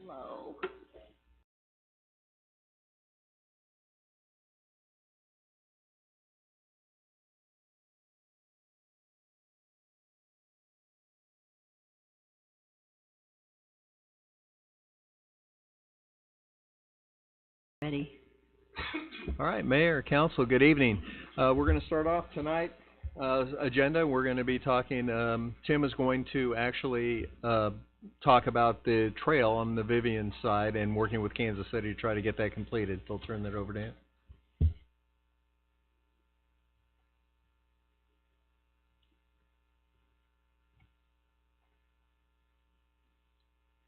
Hello. Ready. All right, Mayor, Council, good evening. We're going to start off tonight agenda. We're going to be talking, Tim is going to actually talk about the trail on the Vivian side and working with Kansas City to try to get that completed. I'll turn that over to him.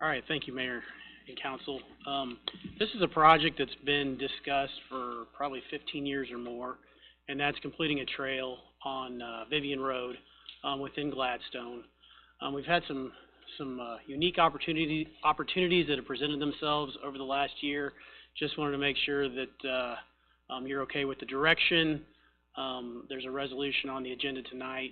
All right, thank you, Mayor and Council. This is a project that's been discussed for probably 15 years or more, and that's completing a trail on Vivian Road within Gladstone. We've had some unique opportunities that have presented themselves over the last year. Just wanted to make sure that you're okay with the direction. There's a resolution on the agenda tonight,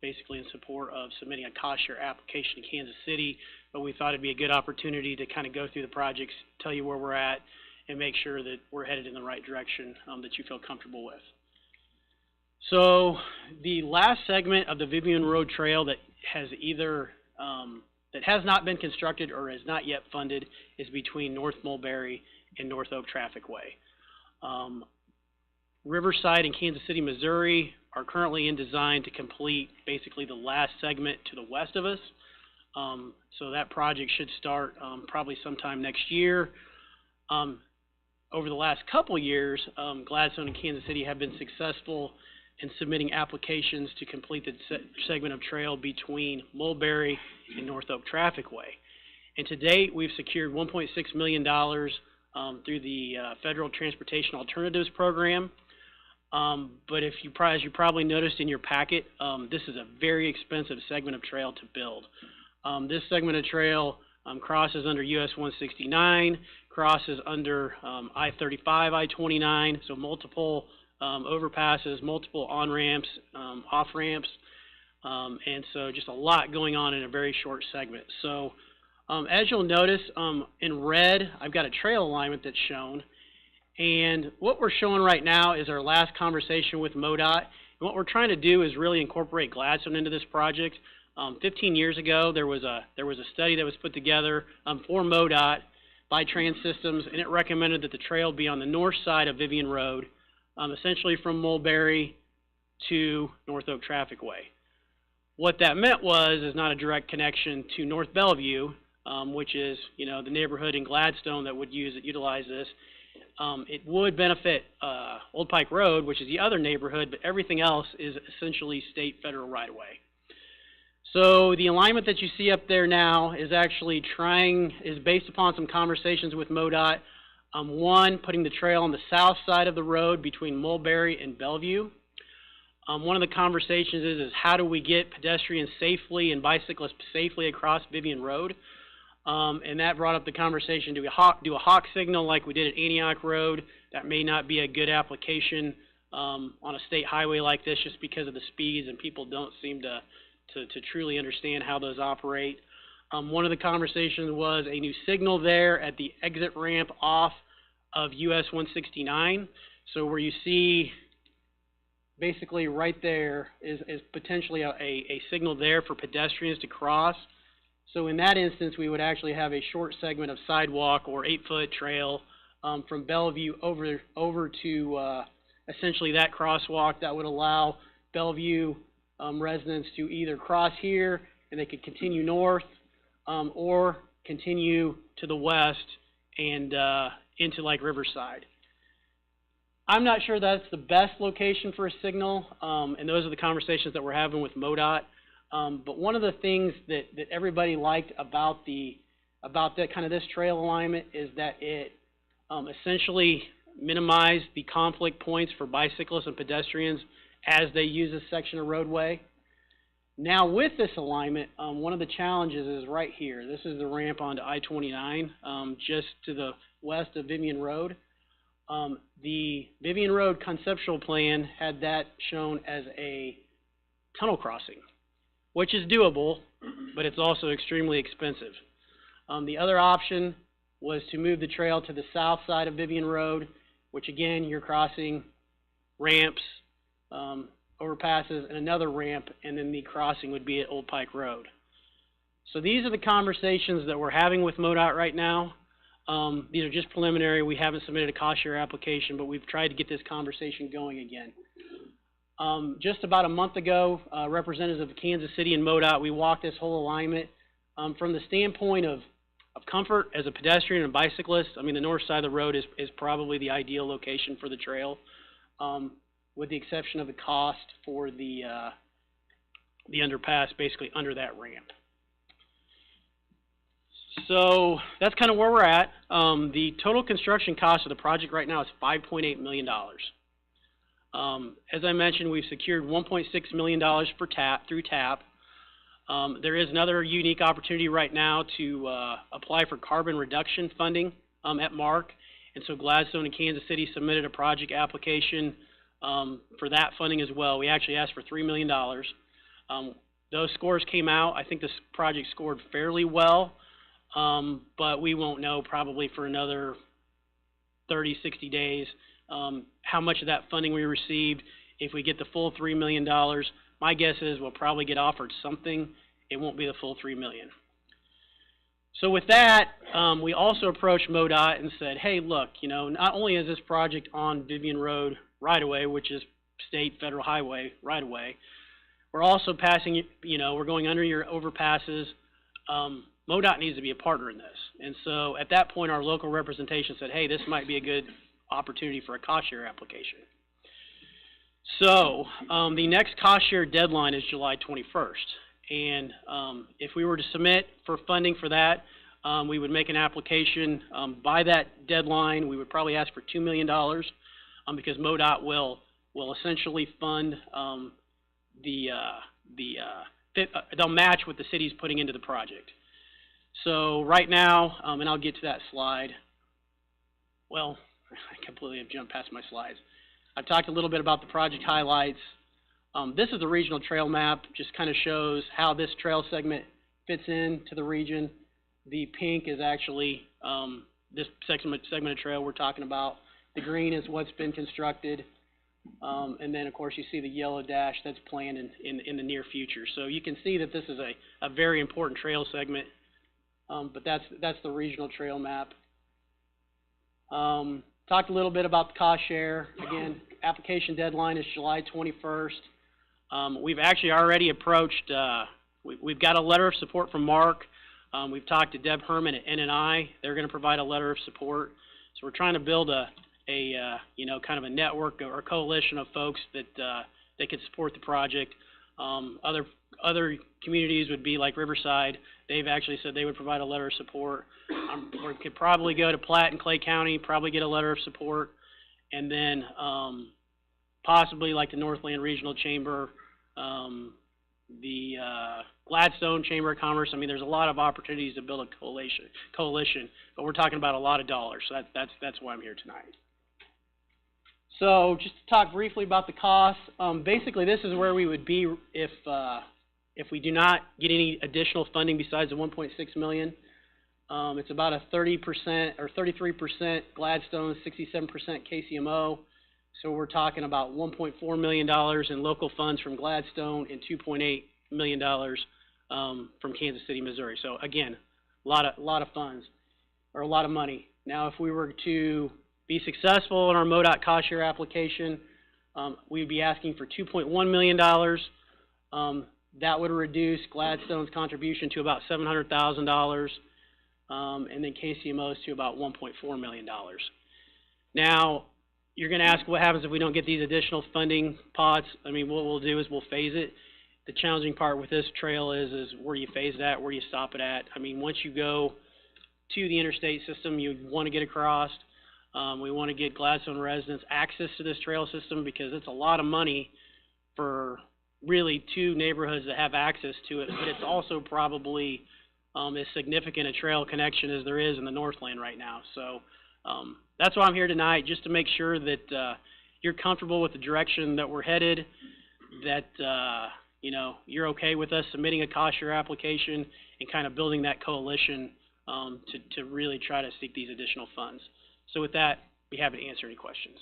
basically in support of submitting a cost share application to Kansas City, but we thought it'd be a good opportunity to kind of go through the projects, tell you where we're at, and make sure that we're headed in the right direction that you feel comfortable with. So the last segment of the Vivian Road Trail that has either that has not been constructed or is not yet funded is between North Mulberry and North Oak Traffic Way. Riverside and Kansas City, Missouri are currently in design to complete basically the last segment to the west of us. So that project should start probably sometime next year. Over the last couple years, Gladstone and Kansas City have been successful in submitting applications to complete the segment of trail between Mulberry and North Oak Traffic Way. And to date, we've secured $1.6 million through the Federal Transportation Alternatives Program. But as you probably noticed in your packet, this is a very expensive segment of trail to build. This segment of trail crosses under US 169, crosses under I-35, I-29, so multiple overpasses, multiple on-ramps, off-ramps, and so just a lot going on in a very short segment. So as you'll notice, in red, I've got a trail alignment that's shown. And what we're showing right now is our last conversation with MoDOT. And what we're trying to do is really incorporate Gladstone into this project. 15 years ago, there was a study that was put together for MoDOT by Trans Systems, and it recommended that the trail be on the north side of Vivian Road, essentially from Mulberry to North Oak Traffic Way. What that meant is not a direct connection to North Bellevue, which is the neighborhood in Gladstone that would utilize this. It would benefit Old Pike Road, which is the other neighborhood, but everything else is essentially state federal right-of-way. So the alignment that you see up there now is actually based upon some conversations with MoDOT. One, putting the trail on the south side of the road between Mulberry and Bellevue. One of the conversations is how do we get pedestrians safely and bicyclists safely across Vivian Road? And that brought up the conversation, do a hawk signal like we did at Antioch Road? That may not be a good application on a state highway like this just because of the speeds, and people don't seem to truly understand how those operate. One of the conversations was a new signal there at the exit ramp off of US 169. So where you see basically right there is potentially a signal there for pedestrians to cross. So in that instance, we would actually have a short segment of sidewalk or 8-foot trail from Bellevue over to essentially that crosswalk that would allow Bellevue residents to either cross here and they could continue north or continue to the west and into like Riverside. I'm not sure that's the best location for a signal, and those are the conversations that we're having with MoDOT. But one of the things that everybody liked about that kind of this trail alignment is that it essentially minimize the conflict points for bicyclists and pedestrians as they use this section of roadway. Now with this alignment, one of the challenges is right here. This is the ramp onto I-29, just to the west of Vivian Road. The Vivian Road conceptual plan had that shown as a tunnel crossing, which is doable, but it's also extremely expensive. The other option was to move the trail to the south side of Vivian Road, which again, you're crossing ramps, overpasses, and another ramp, and then the crossing would be at Old Pike Road. So these are the conversations that we're having with MoDOT right now. These are just preliminary. We haven't submitted a cost share application, but we've tried to get this conversation going again. Just about a month ago, representatives of Kansas City and MoDOT, we walked this whole alignment. From the standpoint of comfort as a pedestrian and bicyclist, I mean, the north side of the road is probably the ideal location for the trail, with the exception of the cost for the underpass, basically under that ramp. So that's kind of where we're at. The total construction cost of the project right now is $5.8 million. As I mentioned, we've secured $1.6 million through TAP. There is another unique opportunity right now to apply for carbon reduction funding at MARC, and so Gladstone and Kansas City submitted a project application for that funding as well. We actually asked for $3 million. Those scores came out. I think this project scored fairly well, but we won't know probably for another 30, 60 days how much of that funding we received. If we get the full $3 million, my guess is we'll probably get offered something. It won't be the full $3 million. So with that, we also approached MoDOT and said, hey, look, you know, not only is this project on Vivian Road right-of-way, which is state federal highway right-of-way, we're also passing, you know, we're going under your overpasses. MoDOT needs to be a partner in this. And so at that point, our local representation said, hey, this might be a good opportunity for a cost share application. So the next cost share deadline is July 21st. And if we were to submit for funding for that, we would make an application by that deadline. We would probably ask for $2 million because MoDOT will essentially fund they'll match what the city's putting into the project. So right now, and I'll get to that slide. Well, I completely have jumped past my slides. I've talked a little bit about the project highlights. This is the regional trail map, just kind of shows how this trail segment fits into the region. The pink is actually this segment of trail we're talking about. The green is what's been constructed. And then, of course, you see the yellow dash that's planned in the near future. So you can see that this is a very important trail segment, but that's the regional trail map. Talked a little bit about the cost share. Again, application deadline is July 21st. We've actually already approached, we've got a letter of support from MARC. We've talked to Deb Herman at NNI. They're going to provide a letter of support. So we're trying to build you know, kind of a network or a coalition of folks that could support the project. Other communities would be like Riverside. They've actually said they would provide a letter of support. We could probably go to Platte and Clay County, probably get a letter of support, and then possibly like the Northland Regional Chamber, the Gladstone Chamber of Commerce. I mean, there's a lot of opportunities to build a coalition, but we're talking about a lot of dollars. So that's why I'm here tonight. So just to talk briefly about the costs, basically this is where we would be if we do not get any additional funding besides the $1.6 million. It's about a 30% or 33% Gladstone, 67% KCMO. So we're talking about $1.4 million in local funds from Gladstone and $2.8 million from Kansas City, Missouri. So again, a lot of funds, or a lot of money. Now, if we were to be successful in our MoDOT cost share application, we'd be asking for $2.1 million. That would reduce Gladstone's contribution to about $700,000, and then KCMO's to about $1.4 million. Now, you're going to ask what happens if we don't get these additional funding pots. I mean, what we'll do is we'll phase it. The challenging part with this trail is where you phase it at, where you stop it at. I mean, once you go to the interstate system, you want to get across. We want to get Gladstone residents access to this trail system because it's a lot of money for really 2 neighborhoods that have access to it, but it's also probably as significant a trail connection as there is in the Northland right now. So that's why I'm here tonight, just to make sure that you're comfortable with the direction that we're headed, that you know, you're okay with us submitting a cost share application and kind of building that coalition to really try to seek these additional funds. So with that, be happy to answer any questions.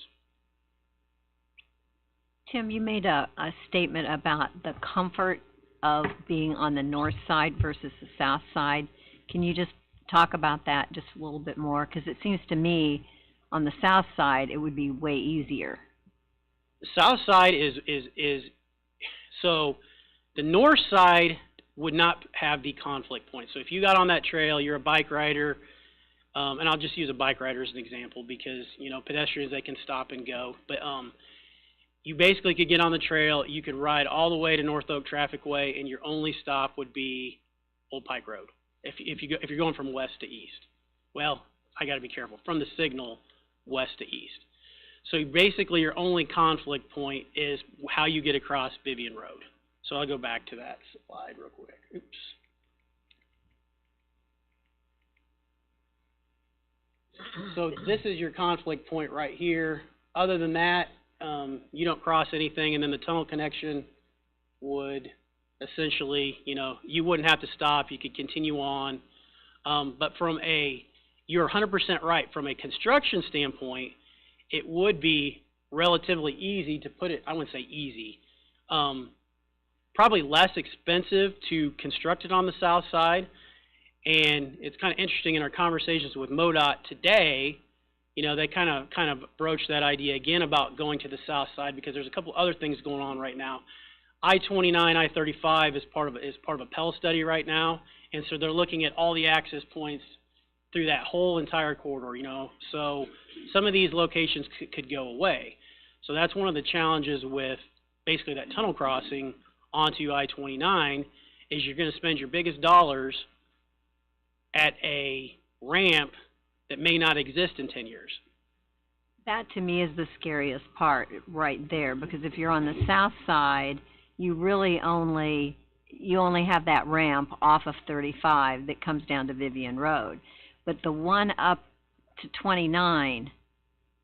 Tim, you made a statement about the comfort of being on the north side versus the south side. Can you just talk about that just a little bit more? Because it seems to me on the south side it would be way easier. The south side is so the north side would not have the conflict point. So if you got on that trail, you're a bike rider, and I'll just use a bike rider as an example because, you know, pedestrians, they can stop and go. But you basically could get on the trail, you could ride all the way to North Oak Trafficway, and your only stop would be Old Pike Road if you're going from west to east. Well, I got to be careful, from the signal west to east. So basically your only conflict point is how you get across Vivian Road. So I'll go back to that slide real quick. Oops. So this is your conflict point right here. Other than that, you don't cross anything, and then the tunnel connection would essentially, you know, you wouldn't have to stop. You could continue on. But you're 100% right. From a construction standpoint, it would be relatively easy to put it, I wouldn't say easy, probably less expensive to construct it on the south side. And it's kind of interesting in our conversations with MoDOT today, you know, they kind of broached that idea again about going to the south side because there's a couple other things going on right now. I-29, I-35 is part of a Pell study right now, and so they're looking at all the access points through that whole entire corridor, you know. So some of these locations could go away. So that's one of the challenges with basically that tunnel crossing onto I-29 is you're going to spend your biggest dollars at a ramp that may not exist in 10 years. That to me is the scariest part right there, because if you're on the south side, you really only have that ramp off of 35 that comes down to Vivian Road. But the one up to 29,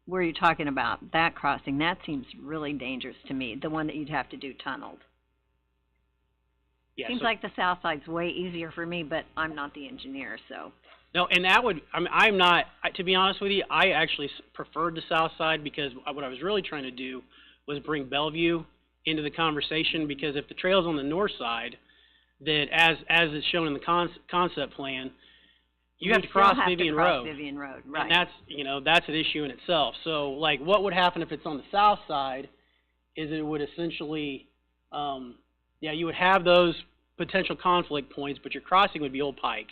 where you're talking about that crossing, that seems really dangerous to me, the one that you'd have to do tunneled. Yeah, seems like the south side's way easier for me, but I'm not the engineer, so. No, and that would, I mean, I'm not, to be honest with you, I actually preferred the south side because what I was really trying to do was bring Bellevue into the conversation, because if the trail's on the north side, then as is shown in the concept plan, you have to cross Vivian Road. Vivian Road, right. And that's, you know, that's an issue in itself. So, like, what would happen if it's on the south side is it would essentially, you would have those potential conflict points, but your crossing would be Old Pike.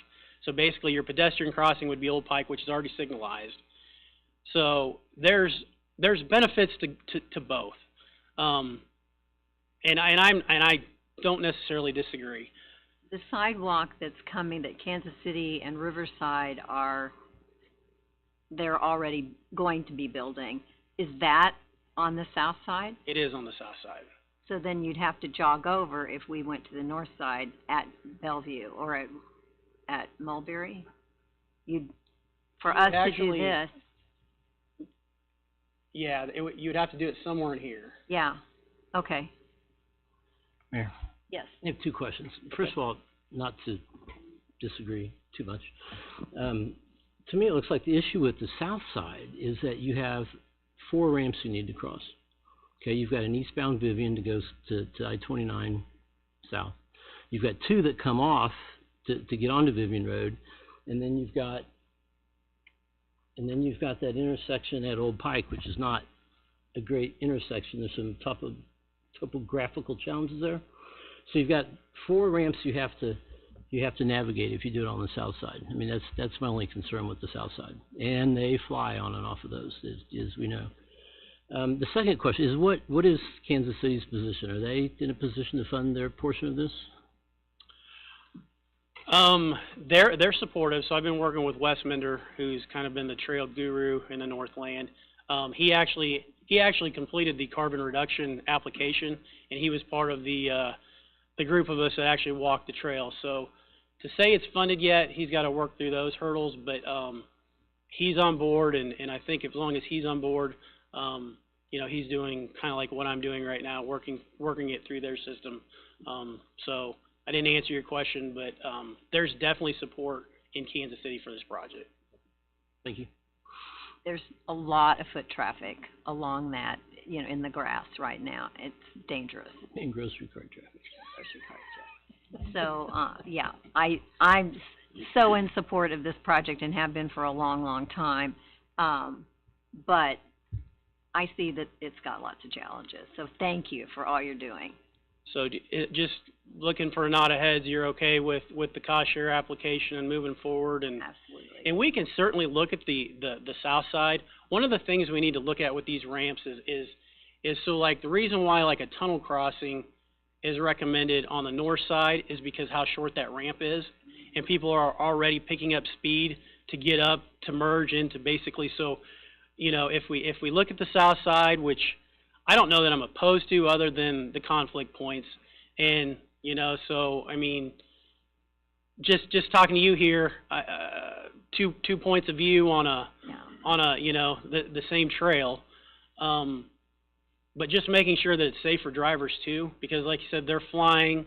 So basically your pedestrian crossing would be Old Pike, which is already signalized. So there's benefits to both. And I don't necessarily disagree. The sidewalk that's coming that Kansas City and Riverside they're already going to be building, is that on the south side? It is on the south side. So then you'd have to jog over if we went to the north side at Bellevue or at Mulberry. For us to do this. Yeah, you'd have to do it somewhere in here. Yeah. Okay. Mayor. Yes. I have 2 questions. First of all, not to disagree too much. To me, it looks like the issue with the south side is that you have 4 ramps you need to cross. Okay, you've got an eastbound Vivian that goes to I-29 south. You've got 2 that come off to get onto Vivian Road, and then you've got that intersection at Old Pike, which is not a great intersection. There's some topographical challenges there. So you've got 4 ramps you have to navigate if you do it on the south side. I mean, that's my only concern with the south side, and they fly on and off of those, as we know. The second question is, what is Kansas City's position? Are they in a position to fund their portion of this? They're supportive. So I've been working with Wes Minder, who's kind of been the trail guru in the Northland. He actually completed the carbon reduction application, and he was part of the group of us that actually walked the trail. So to say it's funded yet, he's got to work through those hurdles, but he's on board, and I think as long as he's on board, you know, he's doing kind of like what I'm doing right now, working it through their system. So I didn't answer your question, but there's definitely support in Kansas City for this project. Thank you. There's a lot of foot traffic along that, you know, in the grass right now. It's dangerous. And grocery cart traffic. Grocery cart traffic. So, yeah, I'm so in support of this project and have been for a long, long time. But I see that it's got lots of challenges. So thank you for all you're doing. So just looking for a nod of heads, you're okay with the cost share application and moving forward? And Absolutely. And we can certainly look at the south side. One of the things we need to look at with these ramps is so like the reason why like a tunnel crossing is recommended on the north side is because how short that ramp is, and people are already picking up speed to get up to merge into basically. So, you know, if we look at the south side, which I don't know that I'm opposed to other than the conflict points, and you know, so I mean, just talking to you here, two points of view on a you know the same trail, but just making sure that it's safe for drivers too, because like you said, they're flying,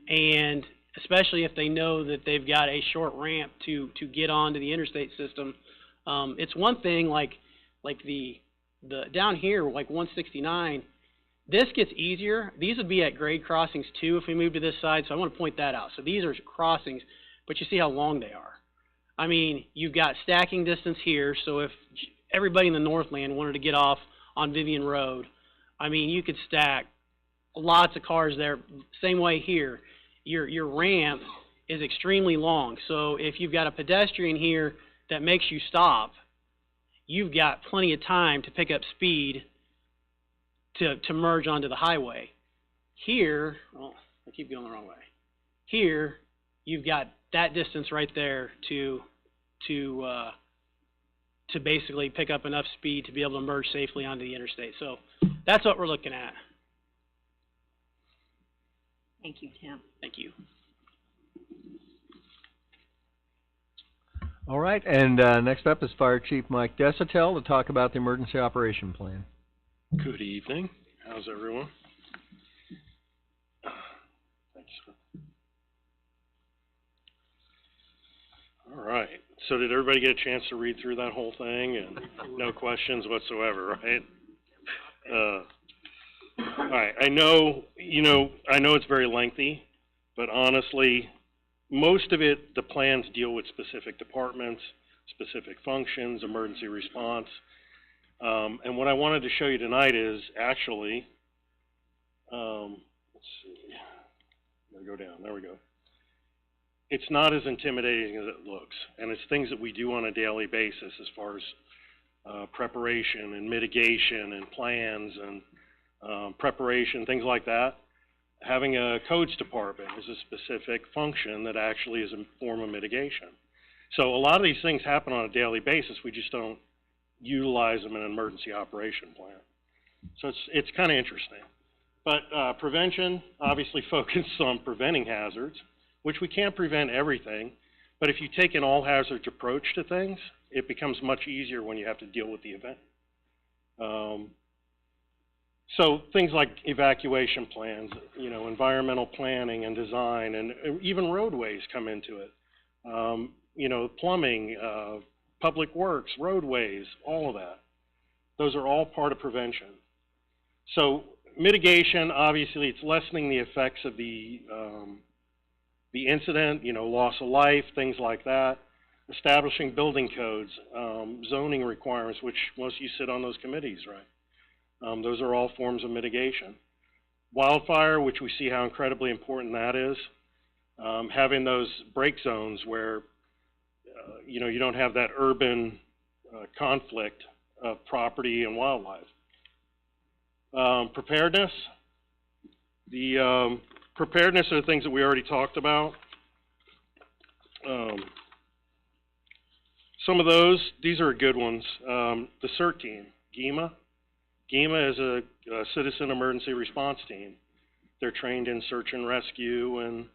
and especially if they know that they've got a short ramp to get onto the interstate system. It's one thing like the down here, like 169, this gets easier. These would be at grade crossings too if we move to this side, so I want to point that out. So these are crossings, but you see how long they are. I mean, you've got stacking distance here, so if everybody in the Northland wanted to get off on Vivian Road, I mean, you could stack lots of cars there. Same way here. Your ramp is extremely long, so if you've got a pedestrian here that makes you stop, you've got plenty of time to pick up speed to merge onto the highway. Here, well, I keep going the wrong way. Here, you've got that distance right there to basically pick up enough speed to be able to merge safely onto the interstate. So that's what we're looking at. Thank you, Tim. Thank you. All right, and next up is Fire Chief Mike Desatel to talk about the emergency operation plan. Good evening. How's everyone? Thanks. All right. So did everybody get a chance to read through that whole thing and no questions whatsoever, right? All right. I know it's very lengthy, but honestly, most of it, the plans deal with specific departments, specific functions, emergency response. And what I wanted to show you tonight is actually, let's see, I'm gonna go down, there we go. It's not as intimidating as it looks, and it's things that we do on a daily basis as far as preparation and mitigation and plans and preparation, things like that. Having a codes department is a specific function that actually is a form of mitigation. So a lot of these things happen on a daily basis, we just don't utilize them in an emergency operation plan. So it's kind of interesting. But prevention obviously focuses on preventing hazards, which we can't prevent everything, but if you take an all hazards approach to things, it becomes much easier when you have to deal with the event. So things like evacuation plans, you know, environmental planning and design, and even roadways come into it. You know, plumbing, public works, roadways, all of that. Those are all part of prevention. So mitigation, obviously, it's lessening the effects of the incident, you know, loss of life, things like that. Establishing building codes, zoning requirements, which most of you sit on those committees, right? Those are all forms of mitigation. Wildfire, which we see how incredibly important that is. Having those break zones where, you know, you don't have that urban conflict of property and wildlife. Preparedness. The preparedness are the things that we already talked about. Some of those, these are good ones. The CERT team, GEMA. GEMA is a citizen emergency response team. They're trained in search and rescue, and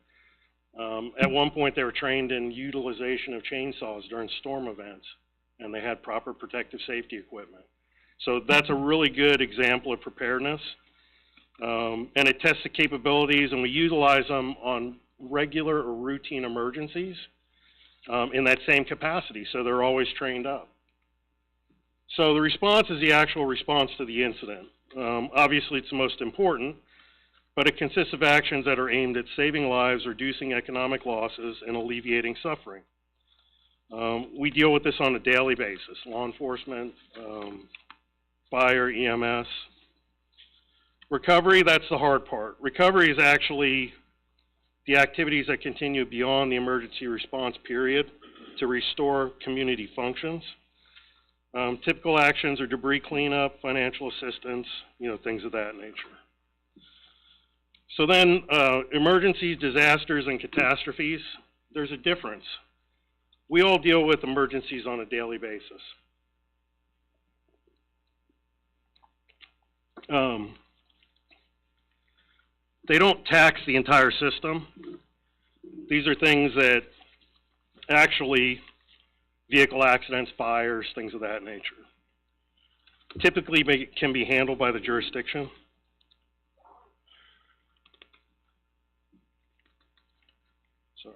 at one point they were trained in utilization of chainsaws during storm events, and they had proper protective safety equipment. So that's a really good example of preparedness. And it tests the capabilities, and we utilize them on regular or routine emergencies in that same capacity, so they're always trained up. So the response is the actual response to the incident. Obviously, it's the most important, but it consists of actions that are aimed at saving lives, reducing economic losses, and alleviating suffering. We deal with this on a daily basis, law enforcement, fire, EMS. Recovery, that's the hard part. Recovery is actually the activities that continue beyond the emergency response period to restore community functions. Typical actions are debris cleanup, financial assistance, things of that nature. So then, emergencies, disasters, and catastrophes, there's a difference. We all deal with emergencies on a daily basis. They don't tax the entire system. These are things that actually, vehicle accidents, fires, things of that nature, typically can be handled by the jurisdiction. Sorry.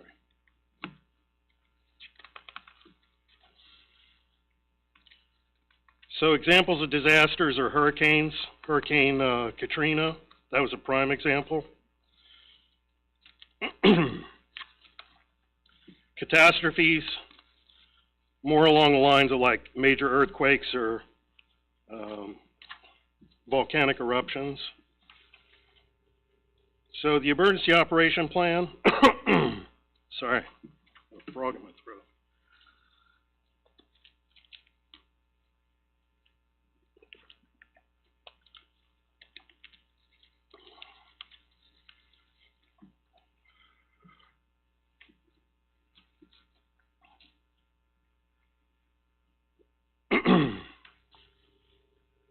So examples of disasters are hurricanes. Hurricane Katrina, that was a prime example. Catastrophes, more along the lines of like major earthquakes or volcanic eruptions. So the emergency operation plan, sorry, a frog in my throat.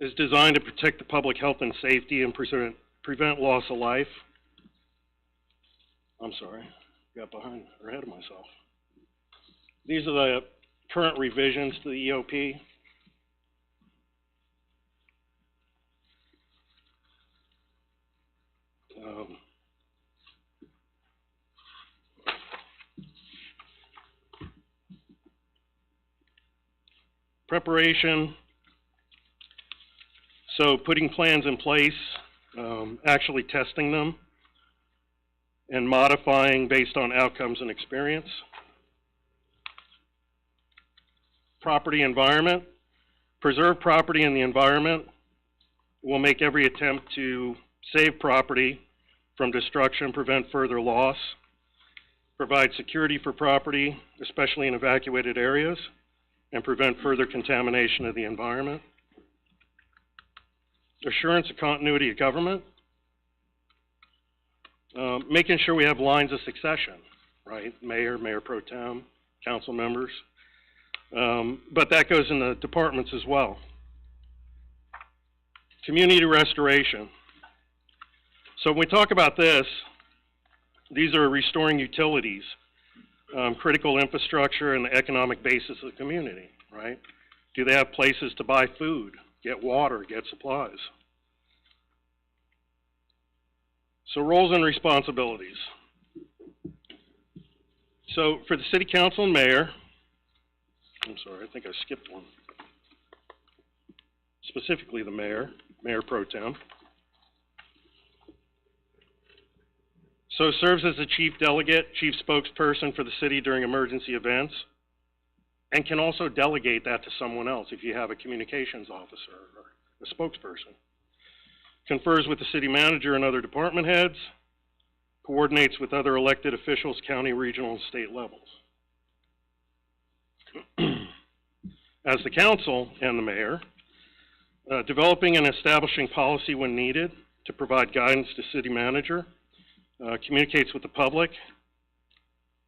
Is designed to protect the public health and safety and prevent loss of life. I'm sorry, got behind or ahead of myself. These are the current revisions to the EOP. Preparation. So putting plans in place, actually testing them, and modifying based on outcomes and experience. Property environment. Preserve property and the environment. We'll make every attempt to save property from destruction, prevent further loss, provide security for property, especially in evacuated areas, and prevent further contamination of the environment. Assurance of continuity of government, making sure we have lines of succession, right? Mayor, mayor pro tem, council members, but that goes in the departments as well. Community restoration. So when we talk about this, these are restoring utilities, critical infrastructure, and the economic basis of the community, right? Do they have places to buy food, get water, get supplies? So roles and responsibilities. So for the city council and mayor, I'm sorry, I think I skipped one. Specifically the mayor, mayor pro tem. So serves as the chief delegate, chief spokesperson for the city during emergency events, and can also delegate that to someone else if you have a communications officer or a spokesperson. Confers with the city manager and other department heads, coordinates with other elected officials, county, regional, and state levels. As the council and the mayor, developing and establishing policy when needed to provide guidance to city manager, communicates with the public,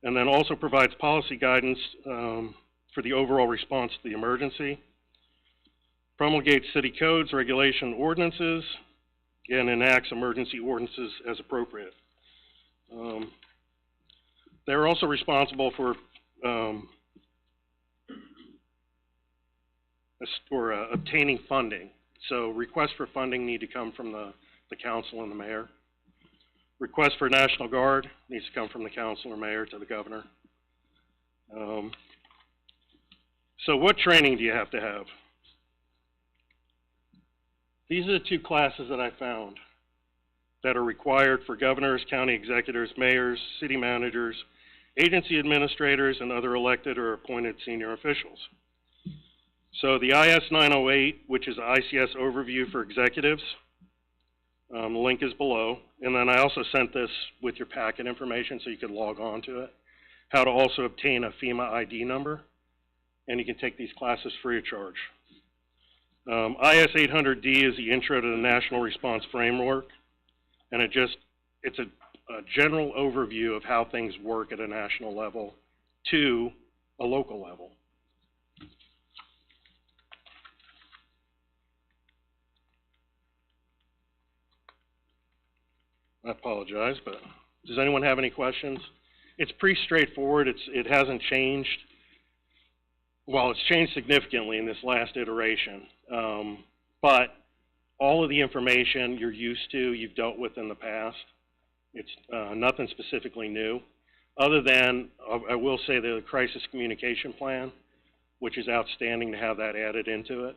And then also provides policy guidance for the overall response to the emergency. Promulgates city codes, regulation, ordinances, and enacts emergency ordinances as appropriate. They're also responsible for obtaining funding. So requests for funding need to come from the council and the mayor. Request for National Guard needs to come from the council or mayor to the governor. So what training do you have to have? These are the two classes that I found that are required for governors, county executives, mayors, city managers, agency administrators, and other elected or appointed senior officials. So the IS 908, which is an ICS overview for executives, the link is below. And then I also sent this with your packet information so you could log on to it. How to also obtain a FEMA ID number. And you can take these classes free of charge. IS 800D is the intro to the National Response Framework. And it's a general overview of how things work at a national level to a local level. I apologize, but does anyone have any questions? It's pretty straightforward. It hasn't changed. Well, it's changed significantly in this last iteration. But all of the information you're used to, you've dealt with in the past. It's nothing specifically new, other than, I will say, the crisis communication plan, which is outstanding to have that added into it.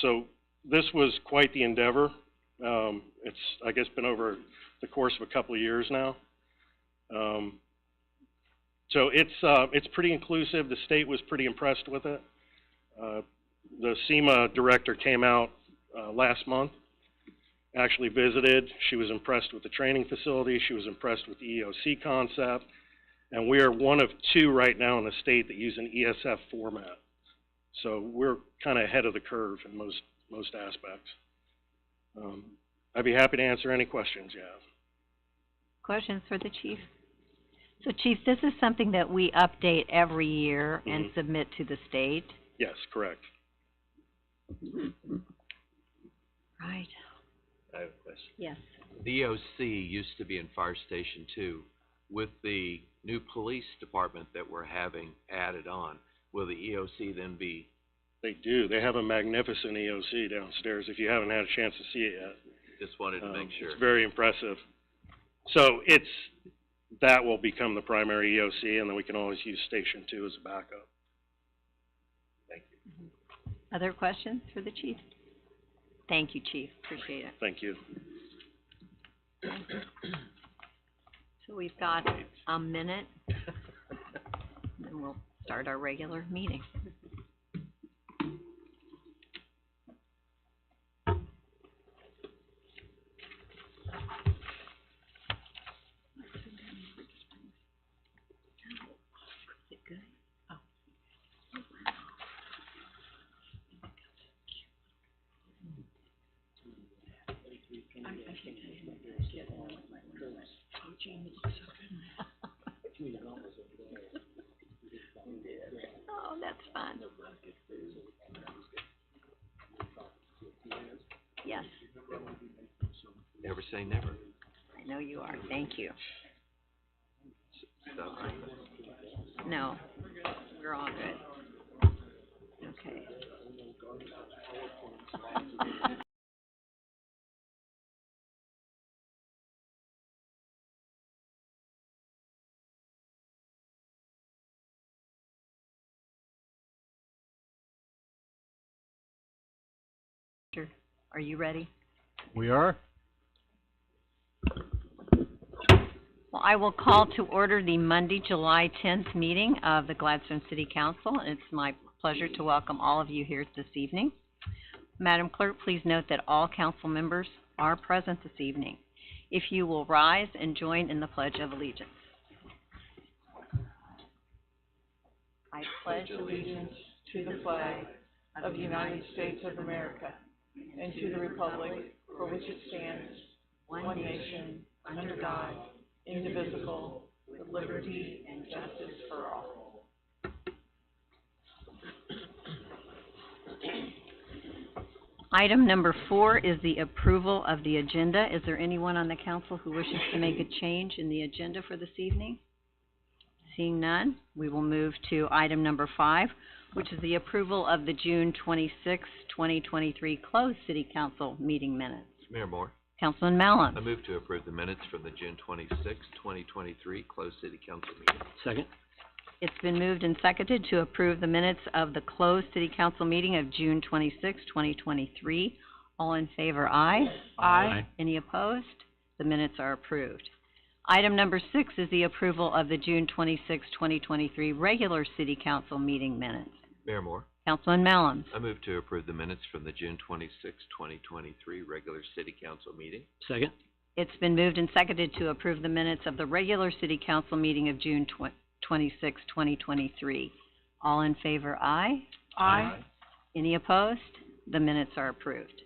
So this was quite the endeavor. It's, I guess, been over the course of a couple of years now. So it's pretty inclusive. The state was pretty impressed with it. The SEMA director came out last month, actually visited. She was impressed with the training facility. She was impressed with the EOC concept. And we are one of two right now in the state that use an ESF format. So we're kind of ahead of the curve in most aspects. I'd be happy to answer any questions you have. Questions for the chief? So Chief, this is something that we update every year and submit to the state? Yes, correct. Right. I have a question. Yes. The EOC used to be in Fire Station 2. With the new police department that we're having added on, will the EOC then be? They do. They have a magnificent EOC downstairs if you haven't had a chance to see it yet. Just wanted to make sure. It's very impressive. So that will become the primary EOC, and then we can always use Station 2 as a backup. Thank you. Other questions for the chief? Thank you, Chief. Appreciate it. Thank you. So we've got a minute, and then we'll start our regular meeting. Oh, that's fun. Yes. Never say never. I know you are. Thank you. So, No, we're all good. Okay. Are you ready? We are. Well, I will call to order the Monday, July 10th meeting of the Gladstone City Council. It's my pleasure to welcome all of you here this evening. Madam Clerk, please note that all council members are present this evening. If you will rise and join in the Pledge of Allegiance. I pledge allegiance to the flag of the United States of America and to the republic for which it stands, one nation, under God, indivisible, with with liberty and justice for all. Item number 4 is the approval of the agenda. Is there anyone on the council who wishes to make a change in the agenda for this evening? Seeing none, we will move to item number 5, which is the approval of the June 26, 2023 closed city council meeting minutes. Mayor Moore, Councilman Mallon. I move to approve the minutes from the June 26, 2023 closed city council meeting. Second? It's been moved and seconded to approve the minutes of the closed city council meeting of June 26, 2023. All in favor, aye. Aye. Any opposed? The minutes are approved. Item number 6 is the approval of the June 26, 2023 regular city council meeting minutes. Mayor Moore, Councilman Mallon. I move to approve the minutes from the June 26, 2023 regular city council meeting. Second? It's been moved and seconded to approve the minutes of the regular city council meeting of June 26, 2023. All in favor, aye. Aye. Any opposed? The minutes are approved.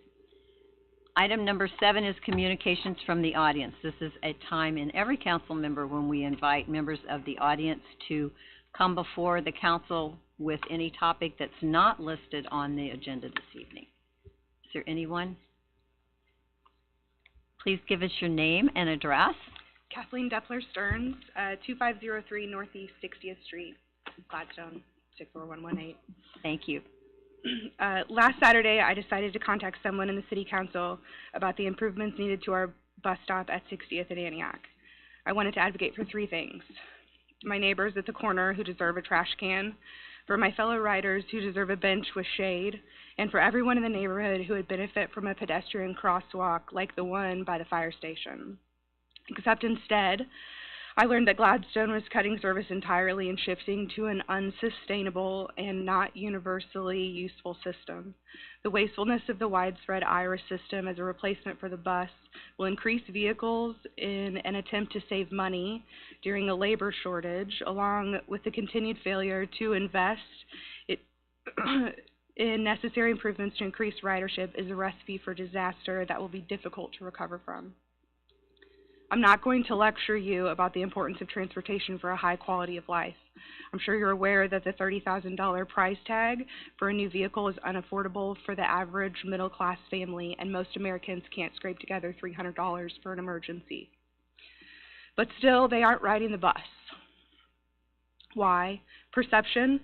Item number 7 is communications from the audience. This is a time in every council member when we invite members of the audience to come before the council with any topic that's not listed on the agenda this evening. Is there anyone? Please give us your name and address. Kathleen Depler Stearns, 2503 Northeast 60th Street, Gladstone, 64118. Thank you. Last Saturday, I decided to contact someone in the City Council about the improvements needed to our bus stop at 60th and Antioch. I wanted to advocate for 3 things. My neighbors at the corner who deserve a trash can, for my fellow riders who deserve a bench with shade, and for everyone in the neighborhood who would benefit from a pedestrian crosswalk like the one by the fire station. Except instead, I learned that Gladstone was cutting service entirely and shifting to an unsustainable and not universally useful system. The wastefulness of the widespread IRIS system as a replacement for the bus will increase vehicles in an attempt to save money during a labor shortage, along with the continued failure to invest in necessary improvements to increase ridership is a recipe for disaster that will be difficult to recover from. I'm not going to lecture you about the importance of transportation for a high quality of life. I'm sure you're aware that the $30,000 price tag for a new vehicle is unaffordable for the average middle-class family, and most Americans can't scrape together $300 for an emergency. But still, they aren't riding the bus. Why? Perception,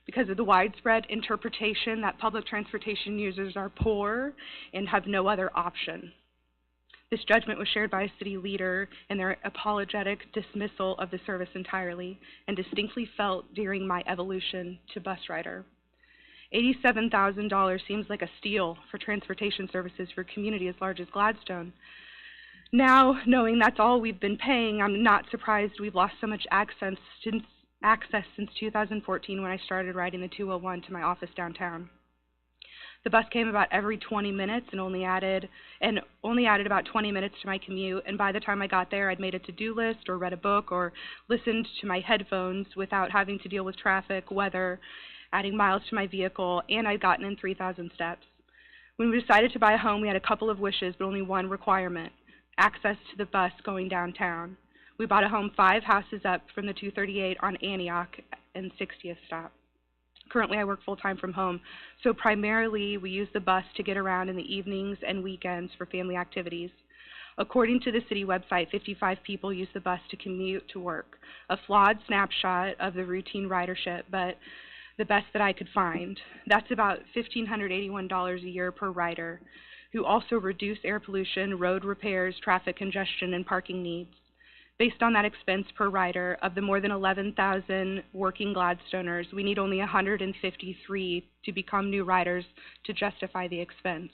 because of the widespread interpretation that public transportation users are poor and have no other option. This judgment was shared by a city leader in their apologetic dismissal of the service entirely, and distinctly felt during my evolution to bus rider. $87,000 seems like a steal for transportation services for a community as large as Gladstone. Now, knowing that's all we've been paying, I'm not surprised we've lost so much access since 2014 when I started riding the 201 to my office downtown. The bus came about every 20 minutes and only added about 20 minutes to my commute, and by the time I got there, I'd made a to-do list or read a book or listened to my headphones without having to deal with traffic, weather, adding miles to my vehicle, and I'd gotten in 3,000 steps. When we decided to buy a home, we had a couple of wishes, but only one requirement: access to the bus going downtown. We bought a home 5 houses up from the 238 on Antioch and 60th stop. Currently, I work full-time from home, so primarily we use the bus to get around in the evenings and weekends for family activities. According to the city website, 55 people use the bus to commute to work, a flawed snapshot of the routine ridership, but the best that I could find. That's about $1,581 a year per rider, who also reduce air pollution, road repairs, traffic congestion, and parking needs. Based on that expense per rider, of the more than 11,000 working Gladstoners, we need only 153 to become new riders to justify the expense.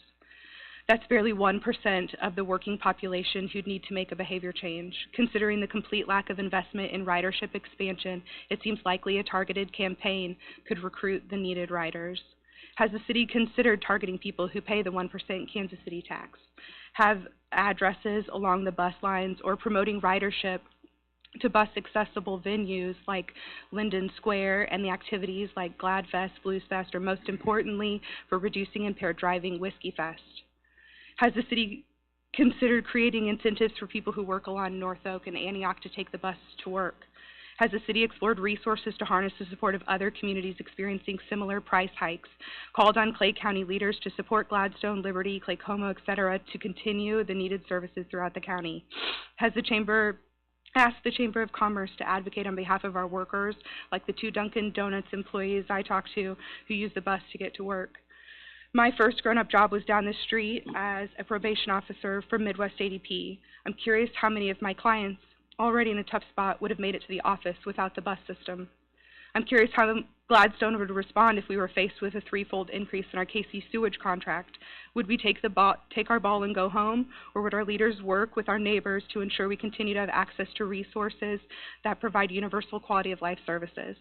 That's barely 1% of the working population who'd need to make a behavior change. Considering the complete lack of investment in ridership expansion, it seems likely a targeted campaign could recruit the needed riders. Has the city considered targeting people who pay the 1% Kansas City tax, have addresses along the bus lines, or promoting ridership to bus-accessible venues like Linden Square and the activities like Gladfest, Bluesfest, or most importantly, for reducing impaired driving, Whiskey Fest? Has the city considered creating incentives for people who work along North Oak and Antioch to take the bus to work? Has the city explored resources to harness the support of other communities experiencing similar price hikes? Called on Clay County leaders to support Gladstone, Liberty, Clay Como, etc. to continue the needed services throughout the county? Has the chamber asked the Chamber of Commerce to advocate on behalf of our workers, like the 2 Dunkin' Donuts employees I talked to who use the bus to get to work? My first grown-up job was down the street as a probation officer for Midwest ADP. I'm curious how many of my clients, already in a tough spot, would have made it to the office without the bus system. I'm curious how Gladstone would respond if we were faced with a 3-fold increase in our KC sewage contract. Would we take our ball and go home, or would our leaders work with our neighbors to ensure we continue to have access to resources that provide universal quality of life services?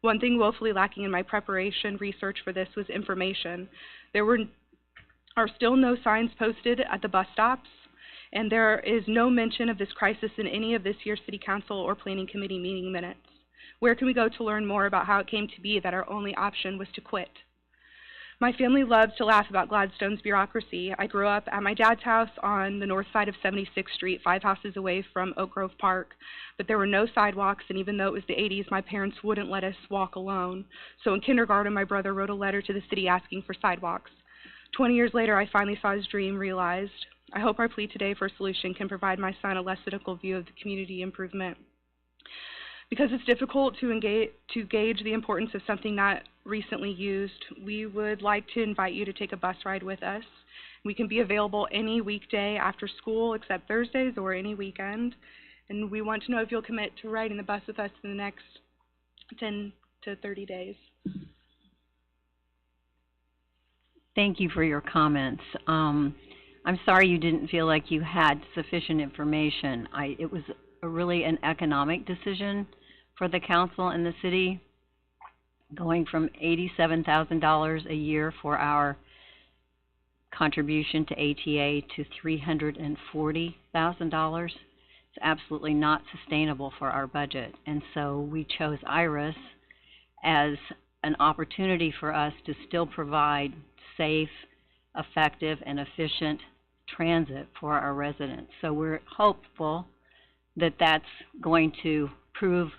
One thing woefully lacking in my preparation research for this was information. There are still no signs posted at the bus stops, and there is no mention of this crisis in any of this year's City Council or Planning Committee meeting minutes. Where can we go to learn more about how it came to be that our only option was to quit? My family loves to laugh about Gladstone's bureaucracy. I grew up at my dad's house on the north side of 76th Street, 5 houses away from Oak Grove Park, but there were no sidewalks, and even though it was the 80s, my parents wouldn't let us walk alone. So in kindergarten, my brother wrote a letter to the city asking for sidewalks. 20 years later, I finally saw his dream realized. I hope our plea today for a solution can provide my son a less cynical view of the community improvement. Because it's difficult to gauge the importance of something not recently used, we would like to invite you to take a bus ride with us. We can be available any weekday after school except Thursdays or any weekend. And we want to know if you'll commit to riding the bus with us in the next 10 to 30 days. Thank you for your comments. I'm sorry you didn't feel like you had sufficient information. It was really an economic decision for the council and the city, going from $87,000 a year for our contribution to ATA to $340,000. It's absolutely not sustainable for our budget, and so we chose IRIS as an opportunity for us to still provide safe, effective, and efficient transit for our residents. So we're hopeful that that's going to prove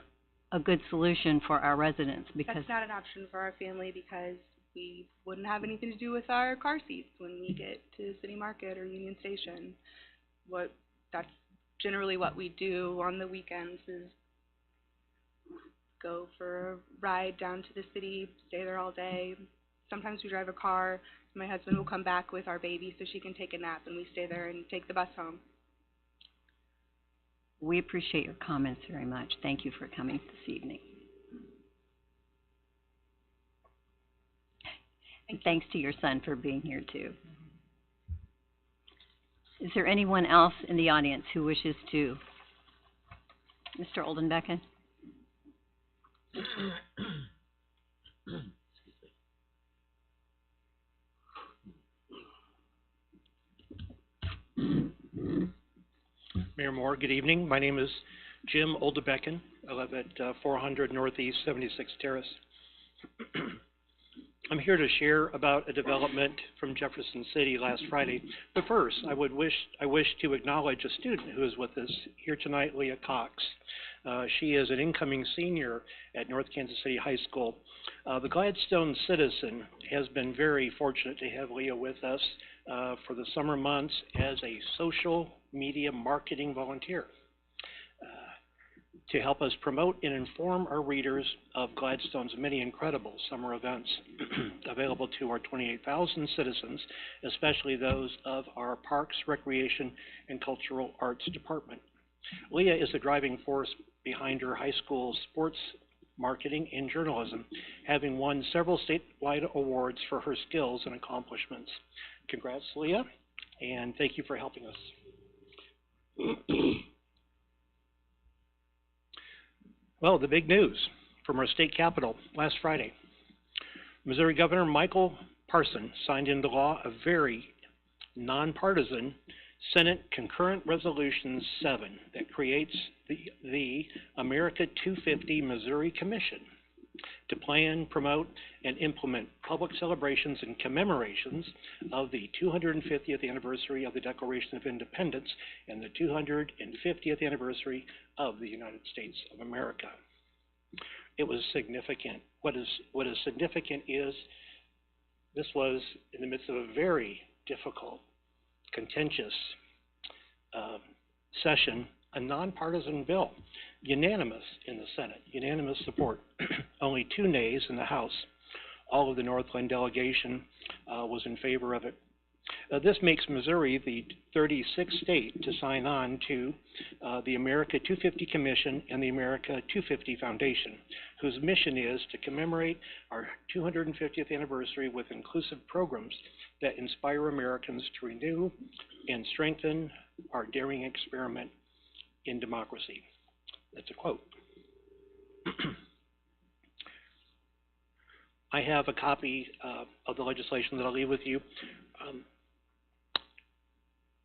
a good solution for our residents, because that's not an option for our family because we wouldn't have anything to do with our car seats when we get to City Market or Union Station. That's generally what we do on the weekends is go for a ride down to the city, stay there all day. Sometimes we drive a car. My husband will come back with our baby so she can take a nap, and we stay there and take the bus home. we appreciate your comments very much. Thank you for coming this evening. And thanks to your son for being here too. Is there anyone else in the audience who wishes to? Mr. Oldenbecken? Mayor Moore, good evening. My name is Jim Oldenbecken. I live at 400 Northeast 76th Terrace. I'm here to share about a development from Jefferson City last Friday. But first, I wish to acknowledge a student who is with us here tonight, Leah Cox. She is an incoming senior at North Kansas City High School. The Gladstone Citizen has been very fortunate to have Leah with us for the summer months as a social media marketing volunteer to help us promote and inform our readers of Gladstone's many incredible summer events available to our 28,000 citizens, especially those of our Parks, Recreation, and Cultural Arts Department. Leah is the driving force behind her high school sports marketing and journalism, having won several statewide awards for her skills and accomplishments. Congrats, Leah, and thank you for helping us. Well, the big news from our state capitol last Friday. Missouri Governor Michael Parson signed into law a very nonpartisan Senate Concurrent Resolution 7 that creates the America 250 Missouri Commission to plan, promote, and implement public celebrations and commemorations of the 250th anniversary of the Declaration of Independence and the 250th anniversary of the United States of America. It was significant. What is significant is this was in the midst of a very difficult, contentious session, a nonpartisan bill, unanimous in the Senate, unanimous support, only 2 nays in the House. All of the Northland delegation was in favor of it. This makes Missouri the 36th state to sign on to the America 250 Commission and the America 250 Foundation, whose mission is to commemorate our 250th anniversary with inclusive programs that inspire Americans to renew and strengthen our daring experiment in democracy. That's a quote. I have a copy of the legislation that I'll leave with you.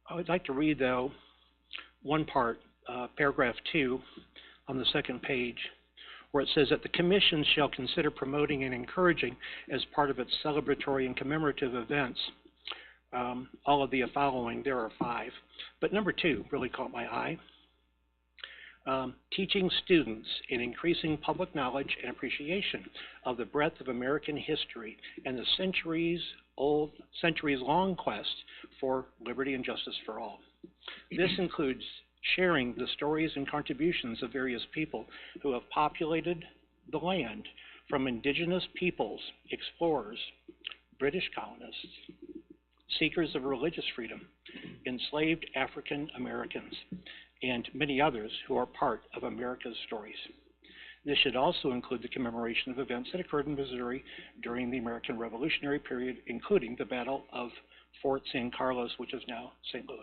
I would like to read, though, one part, paragraph 2 on the second page, where it says that the Commission shall consider promoting and encouraging as part of its celebratory and commemorative events all of the following. There are 5, but number 2 really caught my eye. Teaching students and increasing public knowledge and appreciation of the breadth of American history and the centuries-long quest for liberty and justice for all. This includes sharing the stories and contributions of various people who have populated the land, from indigenous peoples, explorers, British colonists, seekers of religious freedom, enslaved African Americans, and many others who are part of America's stories. This should also include the commemoration of events that occurred in Missouri during the American Revolutionary period, including the Battle of Fort San Carlos, which is now St. Louis.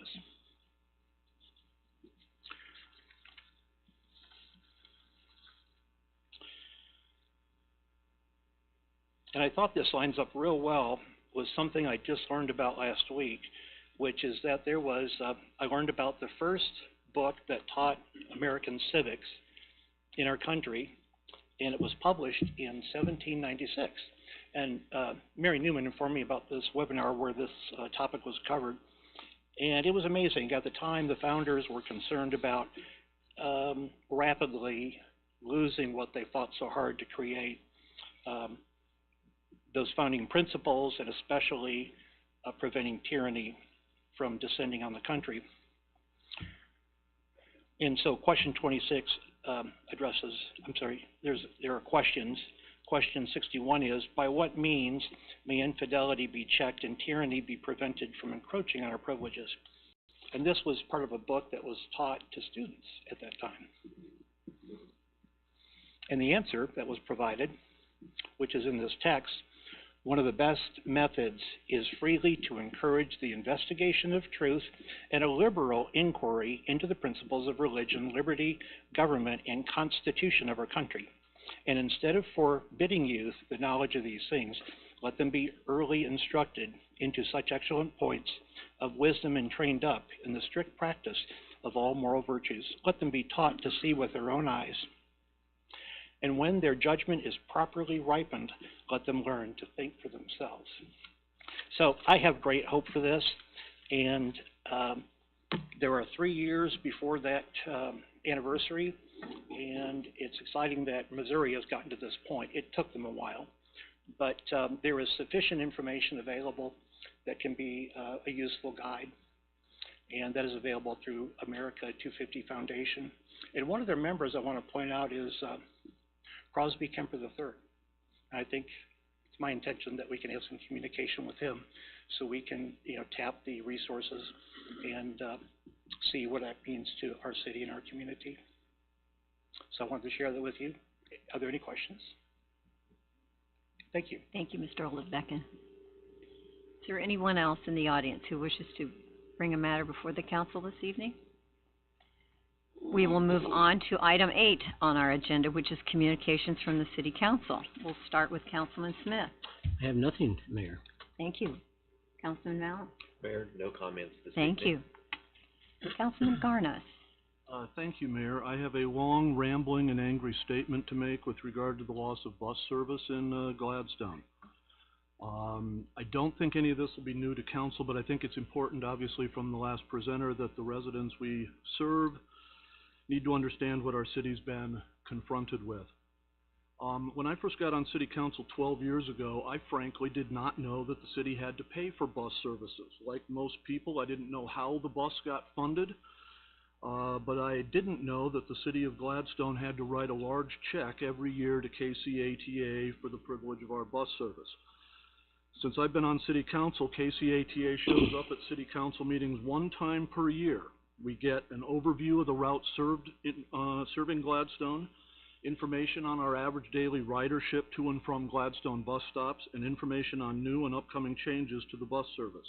And I thought this lines up real well with something I just learned about last week, which is that there was, I learned about the first book that taught American civics in our country, and it was published in 1796. And Mary Newman informed me about this webinar where this topic was covered, and it was amazing. At the time, the founders were concerned about rapidly losing what they fought so hard to create, those founding principles, and especially preventing tyranny from descending on the country. And so question 26 addresses, there are questions. Question 61 is, by what means may infidelity be checked and tyranny be prevented from encroaching on our privileges? And this was part of a book that was taught to students at that time. And the answer that was provided, which is in this text, one of the best methods is freely to encourage the investigation of truth and a liberal inquiry into the principles of religion, liberty, government, and constitution of our country. And instead of forbidding youth the knowledge of these things, let them be early instructed into such excellent points of wisdom and trained up in the strict practice of all moral virtues. Let them be taught to see with their own eyes. And when their judgment is properly ripened, let them learn to think for themselves. So I have great hope for this, and there are 3 years before that anniversary, and it's exciting that Missouri has gotten to this point. It took them a while, but there is sufficient information available that can be a useful guide, and that is available through America 250 Foundation. And one of their members I want to point out is Crosby Kemper III. I think it's my intention that we can have some communication with him so we can, tap the resources and see what that means to our city and our community. So I wanted to share that with you. Are there any questions? Thank you. Thank you, Mr. Olivbecken. Is there anyone else in the audience who wishes to bring a matter before the council this evening? We will move on to item 8 on our agenda, which is communications from the City Council. We'll start with Councilman Smith. I have nothing, Mayor. Thank you. Councilman Mallon? Mayor, no comments this Thank you. Councilman Garnas? Thank you, Mayor. I have a long, rambling, and angry statement to make with regard to the loss of bus service in Gladstone. I don't think any of this will be new to council, but I think it's important, obviously, from the last presenter, that the residents we serve need to understand what our city's been confronted with. When I first got on city council 12 years ago, I frankly did not know that the city had to pay for bus services. Like most people, I didn't know how the bus got funded, but I didn't know that the city of Gladstone had to write a large check every year to KCATA for the privilege of our bus service. Since I've been on city council, KCATA shows up at city council meetings one time per year. We get an overview of the routes serving Gladstone, information on our average daily ridership to and from Gladstone bus stops, and information on new and upcoming changes to the bus service.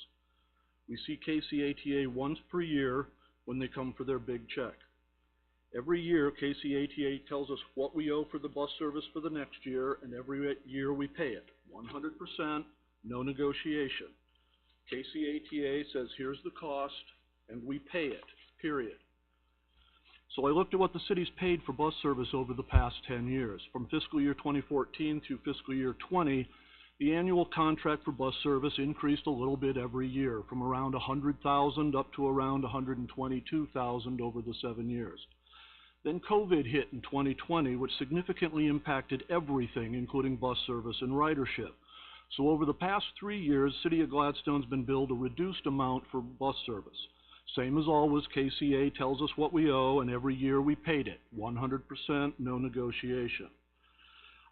We see KCATA once per year when they come for their big check. Every year, KCATA tells us what we owe for the bus service for the next year, and every year we pay it, 100%, no negotiation. KCATA says, here's the cost, and we pay it, period. So I looked at what the city's paid for bus service over the past 10 years. From fiscal year 2014 through fiscal year 20, the annual contract for bus service increased a little bit every year, from around $100,000 up to around $122,000 over the 7 years. Then COVID hit in 2020, which significantly impacted everything, including bus service and ridership. So over the past 3 years, City of Gladstone's been billed a reduced amount for bus service. Same as always, KCA tells us what we owe, and every year we paid it, 100%, no negotiation.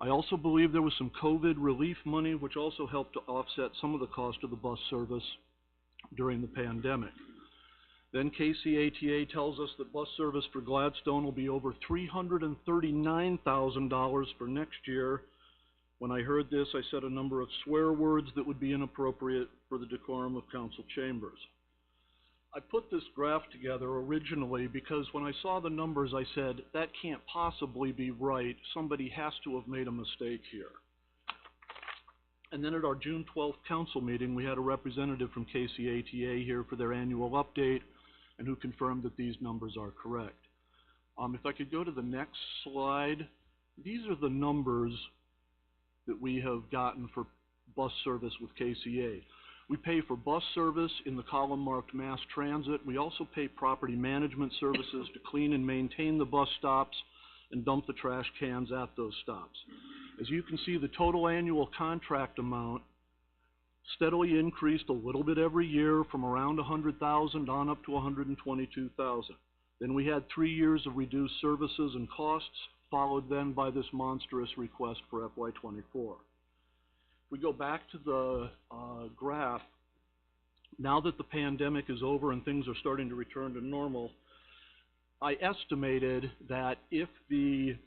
I also believe there was some COVID relief money, which also helped to offset some of the cost of the bus service during the pandemic. Then KCATA tells us that bus service for Gladstone will be over $339,000 for next year. When I heard this, I said a number of swear words that would be inappropriate for the decorum of council chambers. I put this graph together originally because when I saw the numbers, I said, that can't possibly be right. Somebody has to have made a mistake here. And then at our June 12th council meeting, we had a representative from KCATA here for their annual update and who confirmed that these numbers are correct. If I could go to the next slide, these are the numbers that we have gotten for bus service with KCA. We pay for bus service in the column marked mass transit. We also pay property management services to clean and maintain the bus stops and dump the trash cans at those stops. As you can see, the total annual contract amount steadily increased a little bit every year from around $100,000 on up to $122,000. Then we had 3 years of reduced services and costs, followed then by this monstrous request for FY24. We go back to the graph. Now that the pandemic is over and things are starting to return to normal, I estimated that the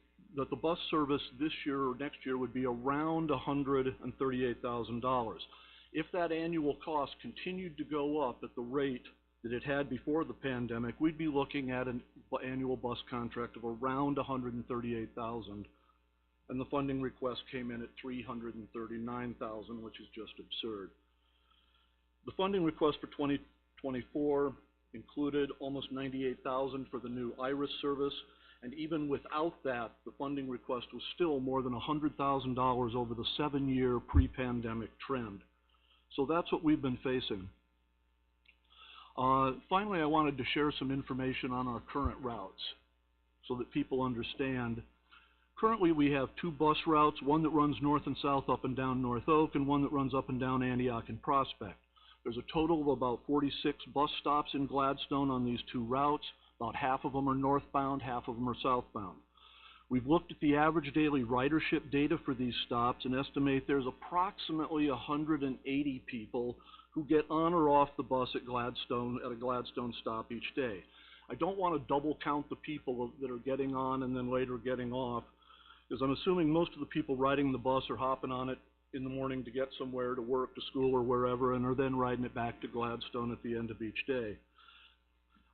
bus service this year or next year would be around $138,000. If that annual cost continued to go up at the rate that it had before the pandemic, we'd be looking at an annual bus contract of around $138,000. And the funding request came in at $339,000, which is just absurd. The funding request for 2024 included almost $98,000 for the new IRIS service, and even without that, the funding request was still more than $100,000 over the 7-year pre-pandemic trend. So that's what we've been facing. Finally, I wanted to share some information on our current routes so that people understand. Currently, we have 2 bus routes, one that runs north and south up and down North Oak, and one that runs up and down Antioch and Prospect. There's a total of about 46 bus stops in Gladstone on these 2 routes. About half of them are northbound, half of them are southbound. We've looked at the average daily ridership data for these stops and estimate there's approximately 180 people who get on or off the bus at a Gladstone stop each day. I don't want to double count the people that are getting on and then later getting off, because I'm assuming most of the people riding the bus are hopping on it in the morning to get somewhere, to work, to school, or wherever, and are then riding it back to Gladstone at the end of each day.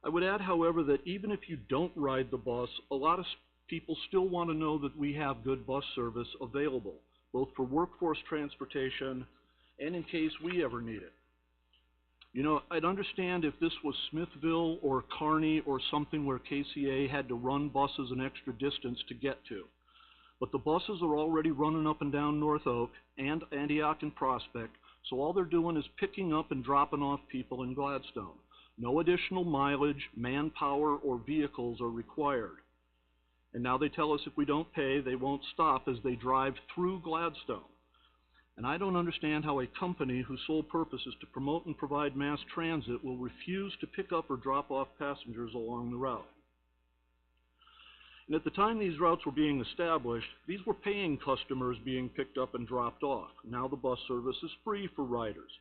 I would add, however, that even if you don't ride the bus, a lot of people still want to know that we have good bus service available, both for workforce transportation and in case we ever need it. You know, I'd understand if this was Smithville or Kearney or something where KCA had to run buses an extra distance to get to. But the buses are already running up and down North Oak and Antioch and Prospect, so all they're doing is picking up and dropping off people in Gladstone. No additional mileage, manpower, or vehicles are required. And now they tell us if we don't pay, they won't stop as they drive through Gladstone. And I don't understand how a company whose sole purpose is to promote and provide mass transit will refuse to pick up or drop off passengers along the route. And at the time these routes were being established, these were paying customers being picked up and dropped off. Now the bus service is free for riders.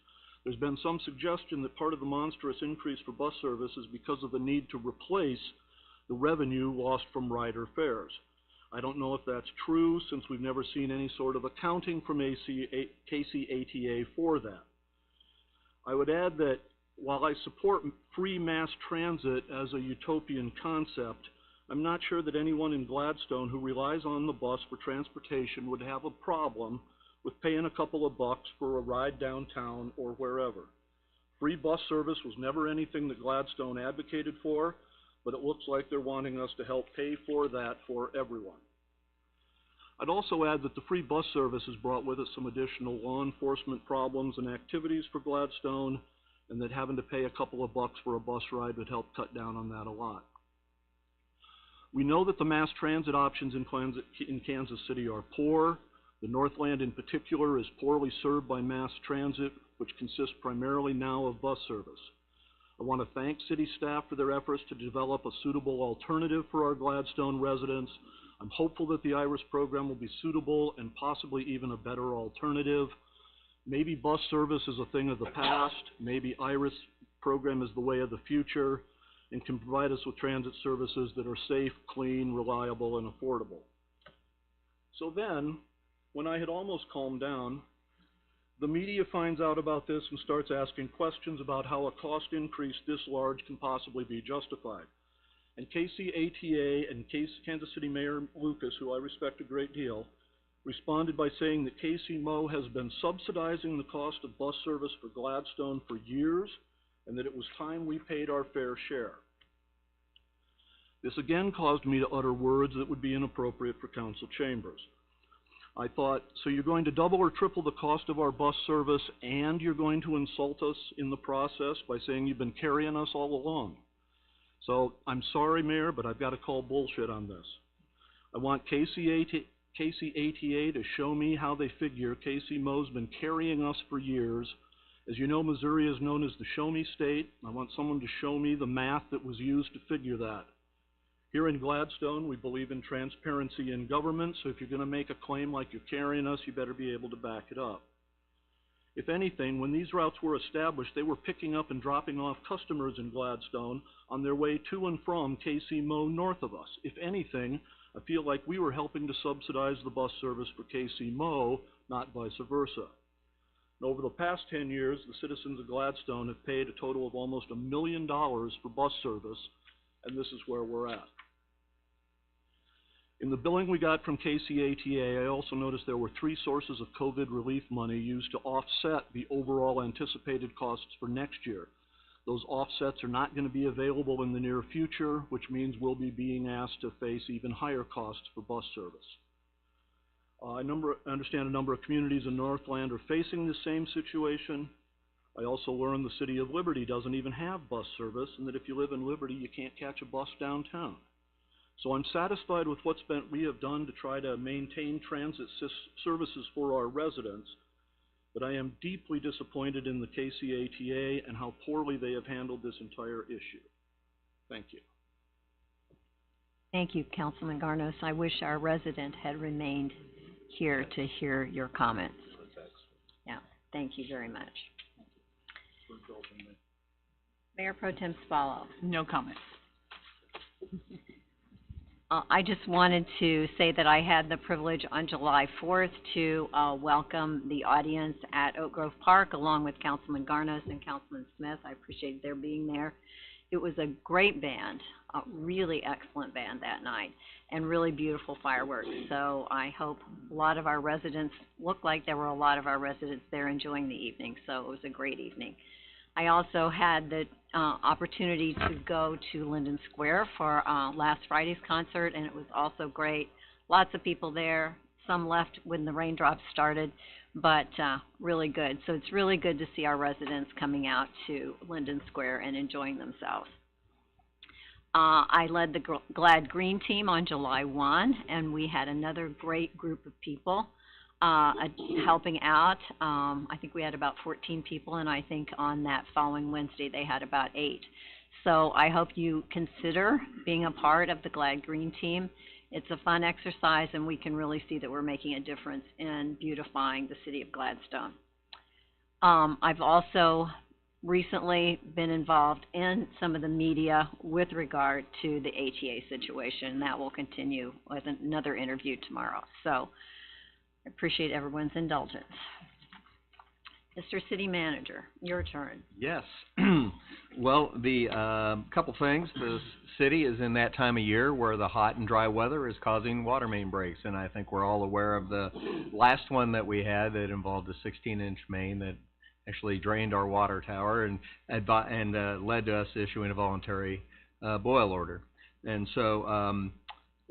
There's been some suggestion that part of the monstrous increase for bus service is because of the need to replace the revenue lost from rider fares. I don't know if that's true, since we've never seen any sort of accounting from KCATA for that. I would add that while I support free mass transit as a utopian concept, I'm not sure that anyone in Gladstone who relies on the bus for transportation would have a problem with paying a couple of bucks for a ride downtown or wherever. Free bus service was never anything that Gladstone advocated for, but it looks like they're wanting us to help pay for that for everyone. I'd also add that the free bus service has brought with it some additional law enforcement problems and activities for Gladstone, and that having to pay a couple of bucks for a bus ride would help cut down on that a lot. We know that the mass transit options in Kansas City are poor. The Northland in particular is poorly served by mass transit, which consists primarily now of bus service. I want to thank city staff for their efforts to develop a suitable alternative for our Gladstone residents. I'm hopeful that the IRIS program will be suitable and possibly even a better alternative. Maybe bus service is a thing of the past. Maybe IRIS program is the way of the future and can provide us with transit services that are safe, clean, reliable, and affordable. So then, when I had almost calmed down, the media finds out about this and starts asking questions about how a cost increase this large can possibly be justified. And KCATA and Kansas City Mayor Lucas, who I respect a great deal, responded by saying that KCMO has been subsidizing the cost of bus service for Gladstone for years, and that it was time we paid our fair share. This again caused me to utter words that would be inappropriate for council chambers. I thought, so you're going to double or triple the cost of our bus service and you're going to insult us in the process by saying you've been carrying us all along. So I'm sorry, Mayor, but I've got to call bullshit on this. I want KCATA to show me how they figure KCMO's been carrying us for years. As you know, Missouri is known as the show me state. I want someone to show me the math that was used to figure that. Here in Gladstone, we believe in transparency in government, so if you're going to make a claim like you're carrying us, you better be able to back it up. If anything, when these routes were established, they were picking up and dropping off customers in Gladstone on their way to and from KCMO north of us. If anything, I feel like we were helping to subsidize the bus service for KCMO, not vice versa. And over the past 10 years, the citizens of Gladstone have paid a total of almost $1 million for bus service, and this is where we're at. In the billing we got from KCATA, I also noticed there were 3 sources of COVID relief money used to offset the overall anticipated costs for next year. Those offsets are not going to be available in the near future, which means we'll be being asked to face even higher costs for bus service. I understand a number of communities in Northland are facing the same situation. I also learned the City of Liberty doesn't even have bus service, and that if you live in Liberty, you can't catch a bus downtown. So I'm satisfied with what we have done to try to maintain transit services for our residents, but I am deeply disappointed in the KCATA and how poorly they have handled this entire issue. Thank you. Thank you, Councilman Garnos. I wish our resident had remained here to hear your comments. Yeah, thank you very much. Mayor Pro Tem Spallo. No comment. I just wanted to say that I had the privilege on July 4th to welcome the audience at Oak Grove Park along with Councilman Garnos and Councilman Smith. I appreciate their being there. It was a great band, a really excellent band that night, and really beautiful fireworks. So I hope a lot of our residents, looked like there were a lot of our residents there enjoying the evening, so it was a great evening. I also had the opportunity to go to Linden Square for last Friday's concert, and it was also great. Lots of people there. Some left when the raindrops started, but really good. So it's really good to see our residents coming out to Linden Square and enjoying themselves. I led the Glad Green team on July 1, and we had another great group of people helping out. I think we had about 14 people, and I think on that following Wednesday they had about 8. So I hope you consider being a part of the Glad Green team. It's a fun exercise, and we can really see that we're making a difference in beautifying the city of Gladstone. I've also recently been involved in some of the media with regard to the ATA situation. That will continue with another interview tomorrow. So I appreciate everyone's indulgence. Mr. City Manager, your turn. Yes. Well, the couple things. The city is in that time of year where the hot and dry weather is causing water main breaks, and I think we're all aware of the last one that we had that involved a 16-inch main that actually drained our water tower and led to us issuing a voluntary boil order. And so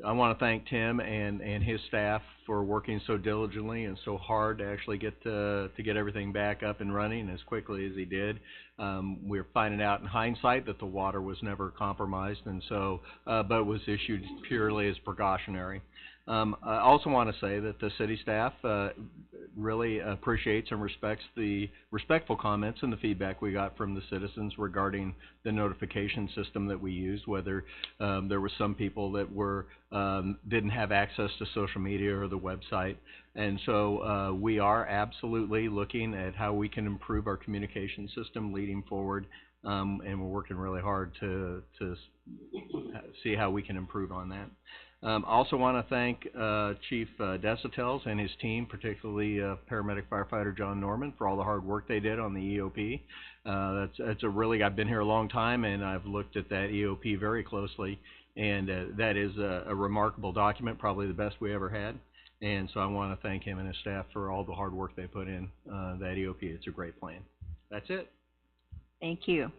I want to thank Tim and his staff for working so diligently and so hard to actually get everything back up and running as quickly as he did. We're finding out in hindsight that the water was never compromised, and so but it was issued purely as precautionary. I also want to say that the city staff really appreciates and respects the respectful comments and the feedback we got from the citizens regarding the notification system that we used, whether there were some people that were didn't have access to social media or the website. And so we are absolutely looking at how we can improve our communication system leading forward, and we're working really hard to see how we can improve on that. I also want to thank Chief Desitels and his team, particularly paramedic firefighter John Norman, for all the hard work they did on the EOP. That's a really, I've been here a long time, and I've looked at that EOP very closely, and that is a remarkable document, probably the best we ever had. And so I want to thank him and his staff for all the hard work they put in that EOP. It's a great plan. That's it. Thank you.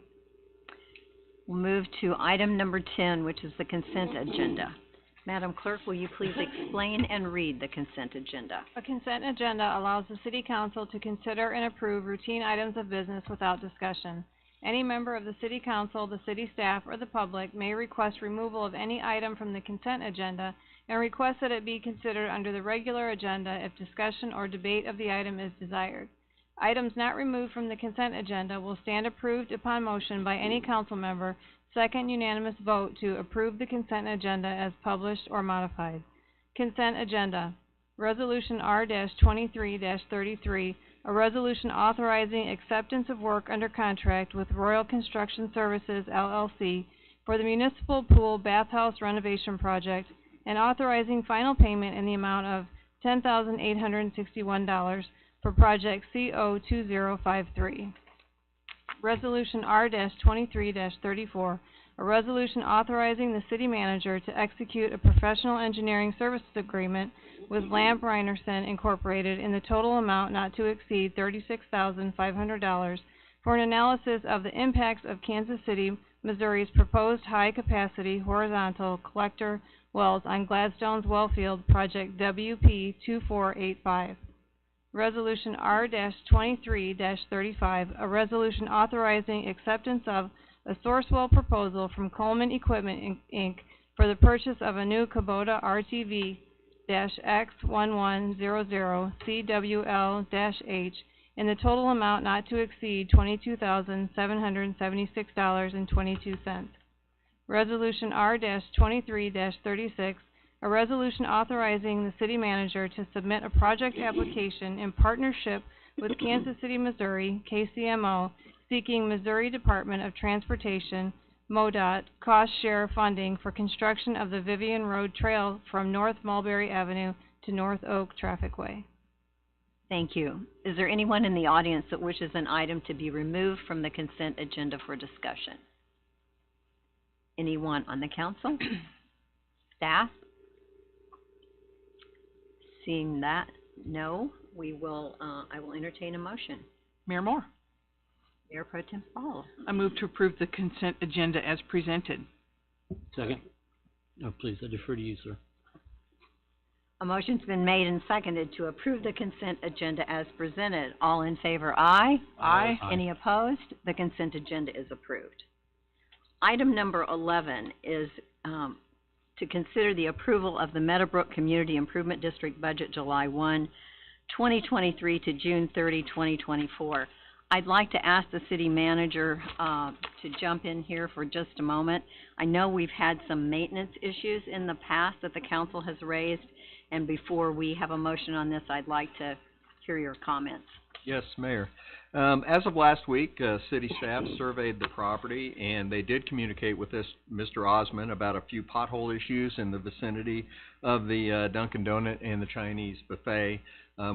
We'll move to item number 10, which is the consent agenda. Madam Clerk, will you please explain and read the consent agenda? A consent agenda allows the City Council to consider and approve routine items of business without discussion. Any member of the City Council, the city staff, or the public may request removal of any item from the consent agenda and request that it be considered under the regular agenda if discussion or debate of the item is desired. Items not removed from the consent agenda will stand approved upon motion by any council member, second unanimous vote to approve the consent agenda as published or modified. Consent agenda. Resolution R-23-33, a resolution authorizing acceptance of work under contract with Royal Construction Services, LLC, for the municipal pool bathhouse renovation project, and authorizing final payment in the amount of $10,861 for project CO2053. Resolution R-23-34, a resolution authorizing the city manager to execute a professional engineering services agreement with Lamp Reinerson Incorporated in the total amount not to exceed $36,500 for an analysis of the impacts of Kansas City, Missouri's proposed high-capacity horizontal collector wells on Gladstone's Wellfield Project WP2485. Resolution R-23-35, a resolution authorizing acceptance of a source well proposal from Coleman Equipment, Inc. for the purchase of a new Kubota RTV-X1100 CWL-H in the total amount not to exceed $22,776.22. Resolution R-23-36, a resolution authorizing the city manager to submit a project application in partnership with Kansas City, Missouri, KCMO, seeking Missouri Department of Transportation, MoDOT, cost share funding for construction of the Vivian Road Trail from North Mulberry Avenue to North Oak Trafficway. Thank you. Is there anyone in the audience that wishes an item to be removed from the consent agenda for discussion? Anyone on the council? Staff? Seeing that, no, we will, I will entertain a motion. Mayor Moore, Mayor Pro Tem Spall. I move to approve the consent agenda as presented. Second. Oh, please, I defer to you, sir. A motion's been made and seconded to approve the consent agenda as presented. All in favor, aye. Aye. Any opposed? The consent agenda is approved. Item number 11 is, to consider the approval of the Meadowbrook Community Improvement District budget July 1, 2023 to June 30, 2024. I'd like to ask the city manager to jump in here for just a moment. I know we've had some maintenance issues in the past that the council has raised, and before we have a motion on this, I'd like to hear your comments. Yes, Mayor. As of last week, city staff surveyed the property, and they did communicate with Mr. Osmond about a few pothole issues in the vicinity of the Dunkin' Donut and the Chinese buffet.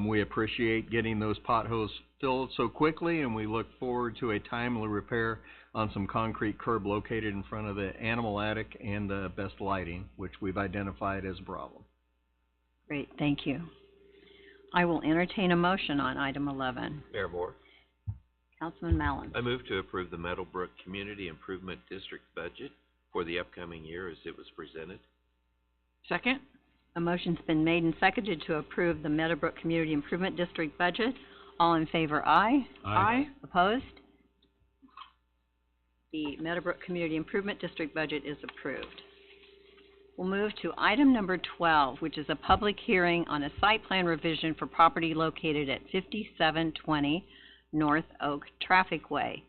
We appreciate getting those potholes filled so quickly, and we look forward to a timely repair on some concrete curb located in front of the Animal Attic and the Best Lighting, which we've identified as a problem. Great, thank you. I will entertain a motion on item 11. Mayor Moore, Councilman Mallon. I move to approve the Meadowbrook Community Improvement District budget for the upcoming year as it was presented. Second? A motion's been made and seconded to approve the Meadowbrook Community Improvement District budget. All in favor, aye. Aye. Opposed? The Meadowbrook Community Improvement District budget is approved. We'll move to item number 12, which is a public hearing on a site plan revision for property located at 5720 North Oak Traffic Way.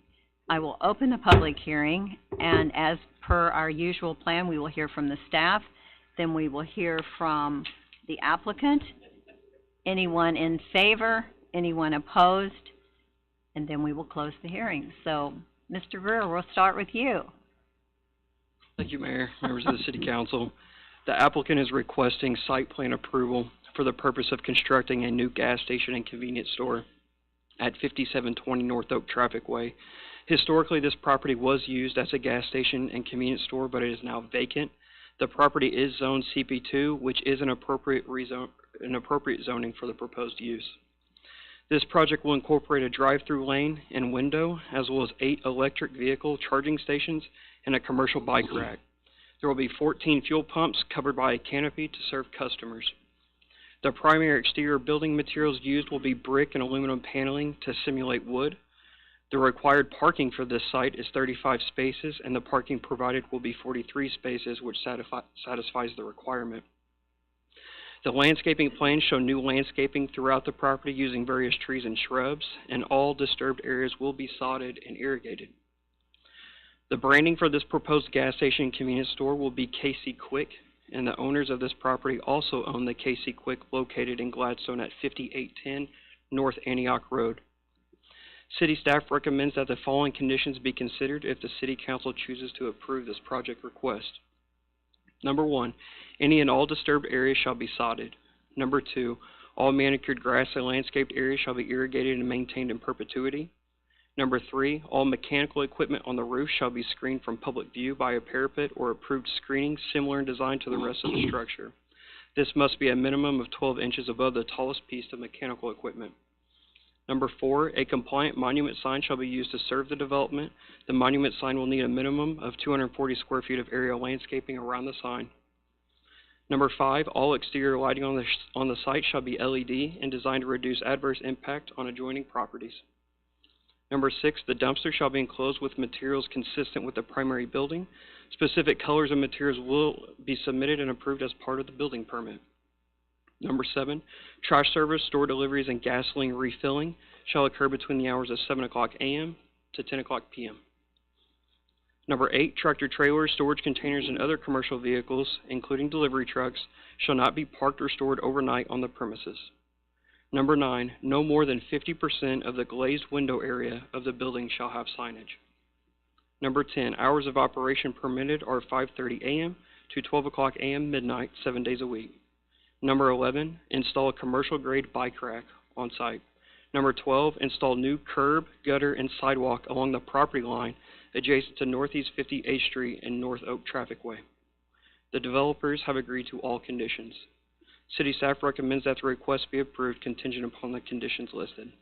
I will open the public hearing, and as per our usual plan, we will hear from the staff, then we will hear from the applicant, anyone in favor, anyone opposed, and then we will close the hearing. So, Mr. Greer, we'll start with you. Thank you, Mayor, members of the City Council. The applicant is requesting site plan approval for the purpose of constructing a new gas station and convenience store at 5720 North Oak Traffic Way. Historically, this property was used as a gas station and convenience store, but it is now vacant. The property is zoned CP2, which is an appropriate zoning for the proposed use. This project will incorporate a drive-through lane and window, as well as 8 electric vehicle charging stations and a commercial bike rack. There will be 14 fuel pumps covered by a canopy to serve customers. The primary exterior building materials used will be brick and aluminum paneling to simulate wood. The required parking for this site is 35 spaces, and the parking provided will be 43 spaces, which satisfies the requirement. The landscaping plans show new landscaping throughout the property using various trees and shrubs, and all disturbed areas will be sodded and irrigated. The branding for this proposed gas station and convenience store will be KC Quick, and the owners of this property also own the KC Quick located in Gladstone at 5810 North Antioch Road. City staff recommends that the following conditions be considered if the City Council chooses to approve this project request. Number 1, any and all disturbed areas shall be sodded. Number 2, all manicured grass and landscaped areas shall be irrigated and maintained in perpetuity. Number 3, all mechanical equipment on the roof shall be screened from public view by a parapet or approved screening similar in design to the rest of the structure. This must be a minimum of 12 inches above the tallest piece of mechanical equipment. Number 4, a compliant monument sign shall be used to serve the development. The monument sign will need a minimum of 240 square feet of area landscaping around the sign. Number 5, all exterior lighting on the site shall be LED and designed to reduce adverse impact on adjoining properties. Number 6, the dumpster shall be enclosed with materials consistent with the primary building. Specific colors and materials will be submitted and approved as part of the building permit. Number 7, trash service, store deliveries, and gasoline refilling shall occur between the hours of 7 o'clock a.m. to 10 o'clock p.m. Number 8, tractor trailers, storage containers, and other commercial vehicles, including delivery trucks, shall not be parked or stored overnight on the premises. Number 9, no more than 50% of the glazed window area of the building shall have signage. Number 10, hours of operation permitted are 5:30 a.m. to 12 o'clock a.m. midnight, 7 days a week. Number 11, install a commercial-grade bike rack on site. Number 12, install new curb, gutter, and sidewalk along the property line adjacent to Northeast 58th Street and North Oak Traffic Way. The developers have agreed to all conditions. City staff recommends that the request be approved contingent upon the conditions listed.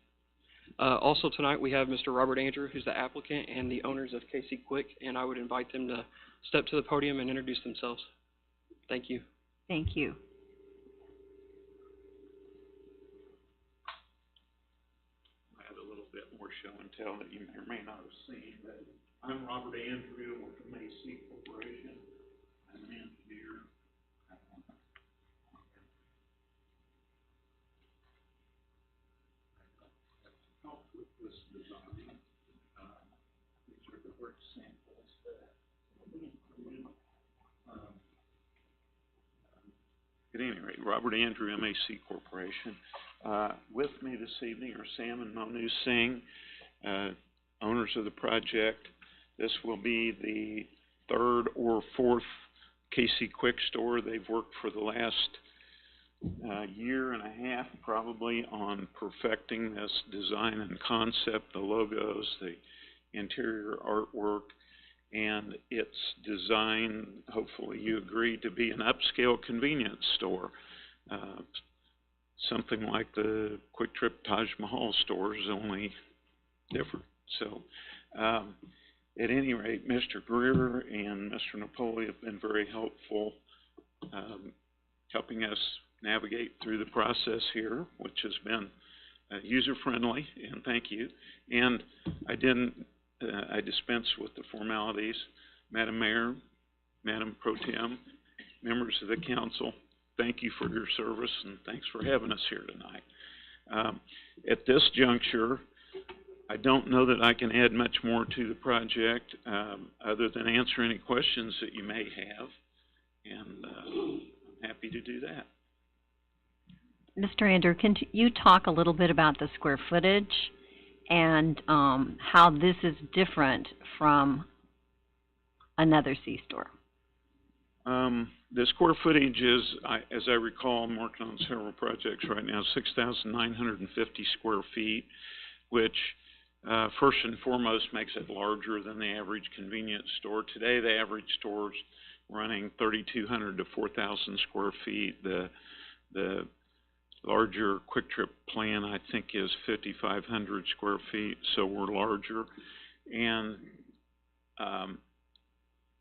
Also tonight we have Mr. Robert Andrew, who's the applicant and the owners of KC Quick, and I would invite them to step to the podium and introduce themselves. Thank you. Thank you. I have a little bit more show and tell that you may or may not have seen, but I'm Robert Andrew with the Macy Corporation. I'm an engineer. Help with this design. These are the work samples that we included. At any rate, Robert Andrew, MAC Corporation. With me this evening are Sam and Monu Singh, owners of the project. This will be the third or fourth KC Quick store. They've worked for the last year and a half probably on perfecting this design and concept, the logos, the interior artwork, and it's designed, hopefully you agree, to be an upscale convenience store. Something like the Quick Trip Taj Mahal stores, only different. So, at any rate, Mr. Greer and Mr. Napoli have been very helpful, helping us navigate through the process here, which has been user-friendly, and thank you. And I dispense with the formalities. Madam Mayor, Madam Pro Tem, members of the council, thank you for your service, and thanks for having us here tonight. At this juncture, I don't know that I can add much more to the project other than answer any questions that you may have, and I'm happy to do that. Mr. Andrew, can you talk a little bit about the square footage and how this is different from another C-store? The square footage is, as I recall, I'm working on several projects right now, 6,950 square feet, which first and foremost makes it larger than the average convenience store. Today, the average store's running 3,200 to 4,000 square feet. The larger Quick Trip plan, I think, is 5,500 square feet, so we're larger.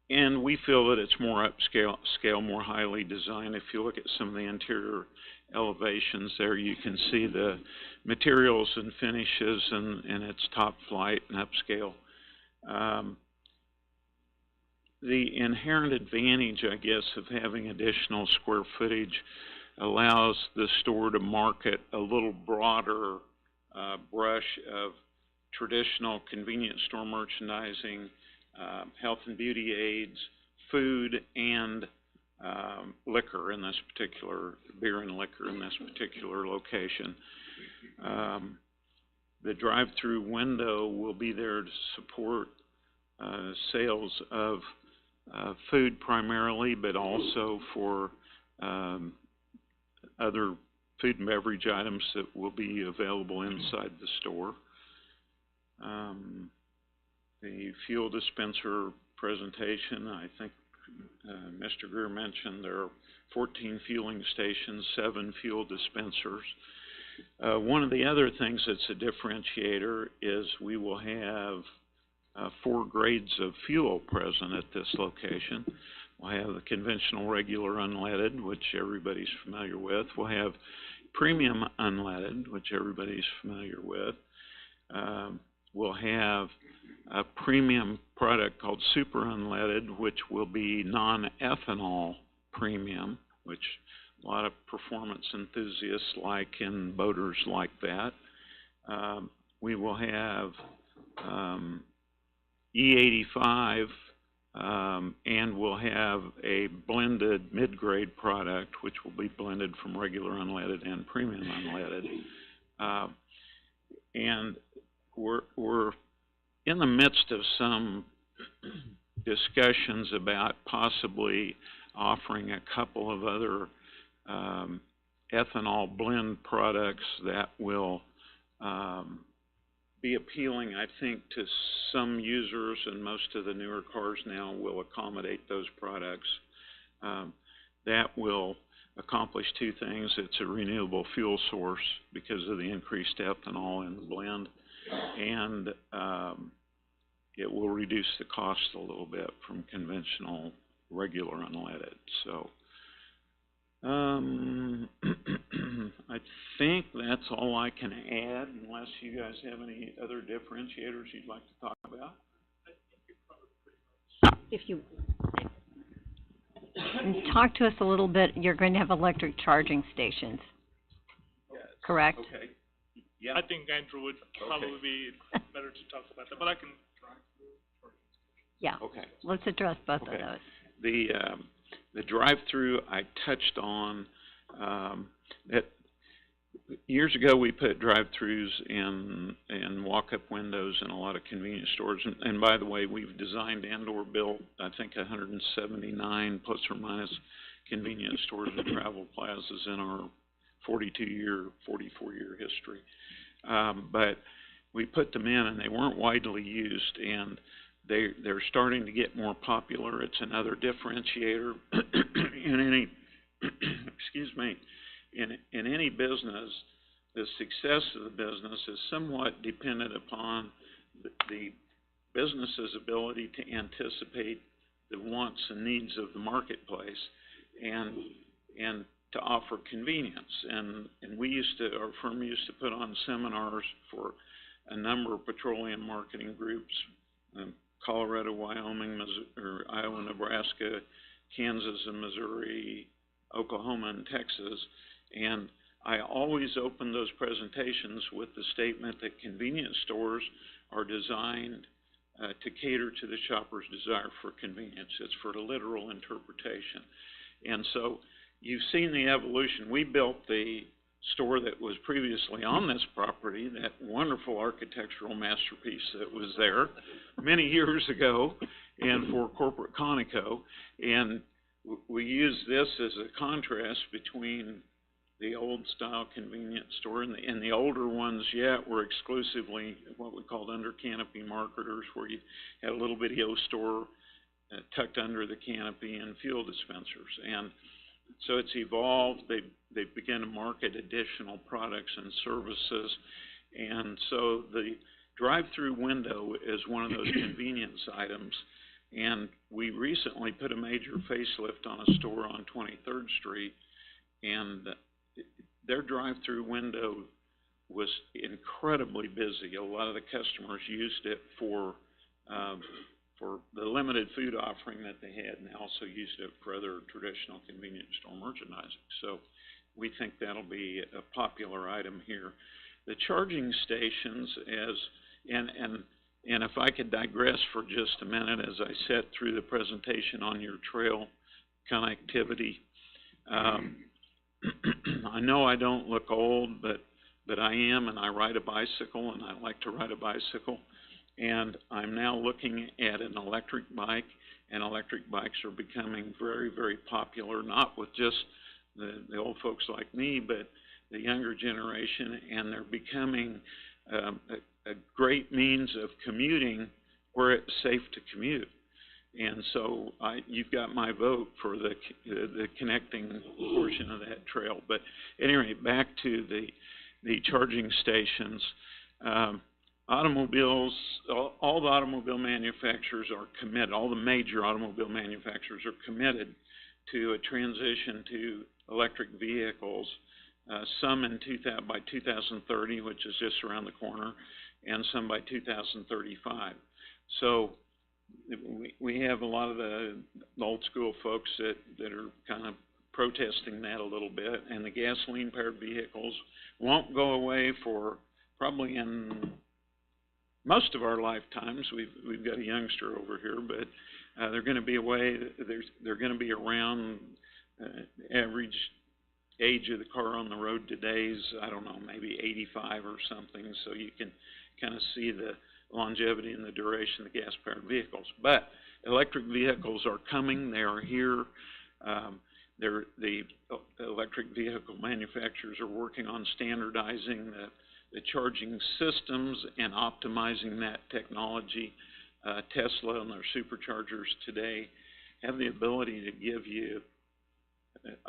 And we feel that it's more upscale, more highly designed. If you look at some of the interior elevations there, you can see the materials and finishes, and it's top flight and upscale. The inherent advantage, I guess, of having additional square footage allows the store to market a little broader brush of traditional convenience store merchandising, health and beauty aids, food, and liquor in this particular, beer and liquor in this particular location. The drive-through window will be there to support sales of food primarily, but also for other food and beverage items that will be available inside the store. The fuel dispenser presentation, I think Mr. Greer mentioned there are 14 fueling stations, 7 fuel dispensers. One of the other things that's a differentiator is we will have 4 grades of fuel present at this location. We'll have the conventional, regular, unleaded, which everybody's familiar with. We'll have premium unleaded, which everybody's familiar with. We'll have a premium product called super unleaded, which will be non-ethanol premium, which a lot of performance enthusiasts like and boaters like that. We will have E85, and we'll have a blended mid-grade product, which will be blended from regular unleaded and premium unleaded. And we're in the midst of some discussions about possibly offering a couple of other ethanol blend products that will be appealing, I think, to some users, and most of the newer cars now will accommodate those products. That will accomplish 2 things. It's a renewable fuel source because of the increased ethanol in the blend, and it will reduce the cost a little bit from conventional regular unleaded. So I think that's all I can add, unless you guys have any other differentiators you'd like to talk about. I think your If you talk to us a little bit, you're going to have electric charging stations, correct? Okay. I think Andrew would probably be better to talk about that, but I can. Yeah. Okay. Let's address both of Okay. those. The drive-through I touched on, that years ago we put drive-throughs in walk-up windows in a lot of convenience stores. And by the way, we've designed and/or built, I think, 179 plus or minus convenience stores and travel plazas in our 44-year history. But we put them in and they weren't widely used, and they're starting to get more popular. It's another differentiator in any excuse me, in any business. The success of the business is somewhat dependent upon the business's ability to anticipate the wants and needs of the marketplace and to offer convenience. And our firm used to put on seminars for a number of petroleum marketing groups, Colorado, Wyoming, Iowa, Nebraska, Kansas and Missouri, Oklahoma and Texas. And I always open those presentations with the statement that convenience stores are designed to cater to the shopper's desire for convenience. It's for the literal interpretation. And so you've seen the evolution. We built the store that was previously on this property, that wonderful architectural masterpiece that was there many years ago, and for corporate Conoco. And we use this as a contrast between the old style convenience store and the older ones yet were exclusively what we called under canopy marketers, where you had a little video store tucked under the canopy and fuel dispensers. And so it's evolved. They began to market additional products and services. And so the drive-through window is one of those convenience items. And we recently put a major facelift on a store on 23rd Street, and their drive-through window was incredibly busy. A lot of the customers used it for the limited food offering that they had, and they also used it for other traditional convenience store merchandising. So we think that'll be a popular item here. The charging stations, and if I could digress for just a minute as I sat through the presentation on your trail connectivity. I know I don't look old, but I am, and I ride a bicycle, and I like to ride a bicycle. And I'm now looking at an electric bike, and electric bikes are becoming very, very popular, not with just the old folks like me, but the younger generation, and they're becoming a great means of commuting where it's safe to commute. And so you've got my vote for the connecting portion of that trail. But anyway, back to the charging stations. Automobiles, all the automobile manufacturers are committed, all the major automobile manufacturers are committed to a transition to electric vehicles, some by 2030, which is just around the corner, and some by 2035. So we have a lot of the old school folks that are kind of protesting that a little bit, and the gasoline powered vehicles won't go away for probably in most of our lifetimes. We've got a youngster over here, but they're going to be they're going to be around. Average age of the car on the road today is, I don't know, maybe 85 or something, so you can kind of see the longevity and the duration of the gas-powered vehicles. But electric vehicles are coming. They are here. The electric vehicle manufacturers are working on standardizing the charging systems and optimizing that technology. Tesla and their superchargers today have the ability to give you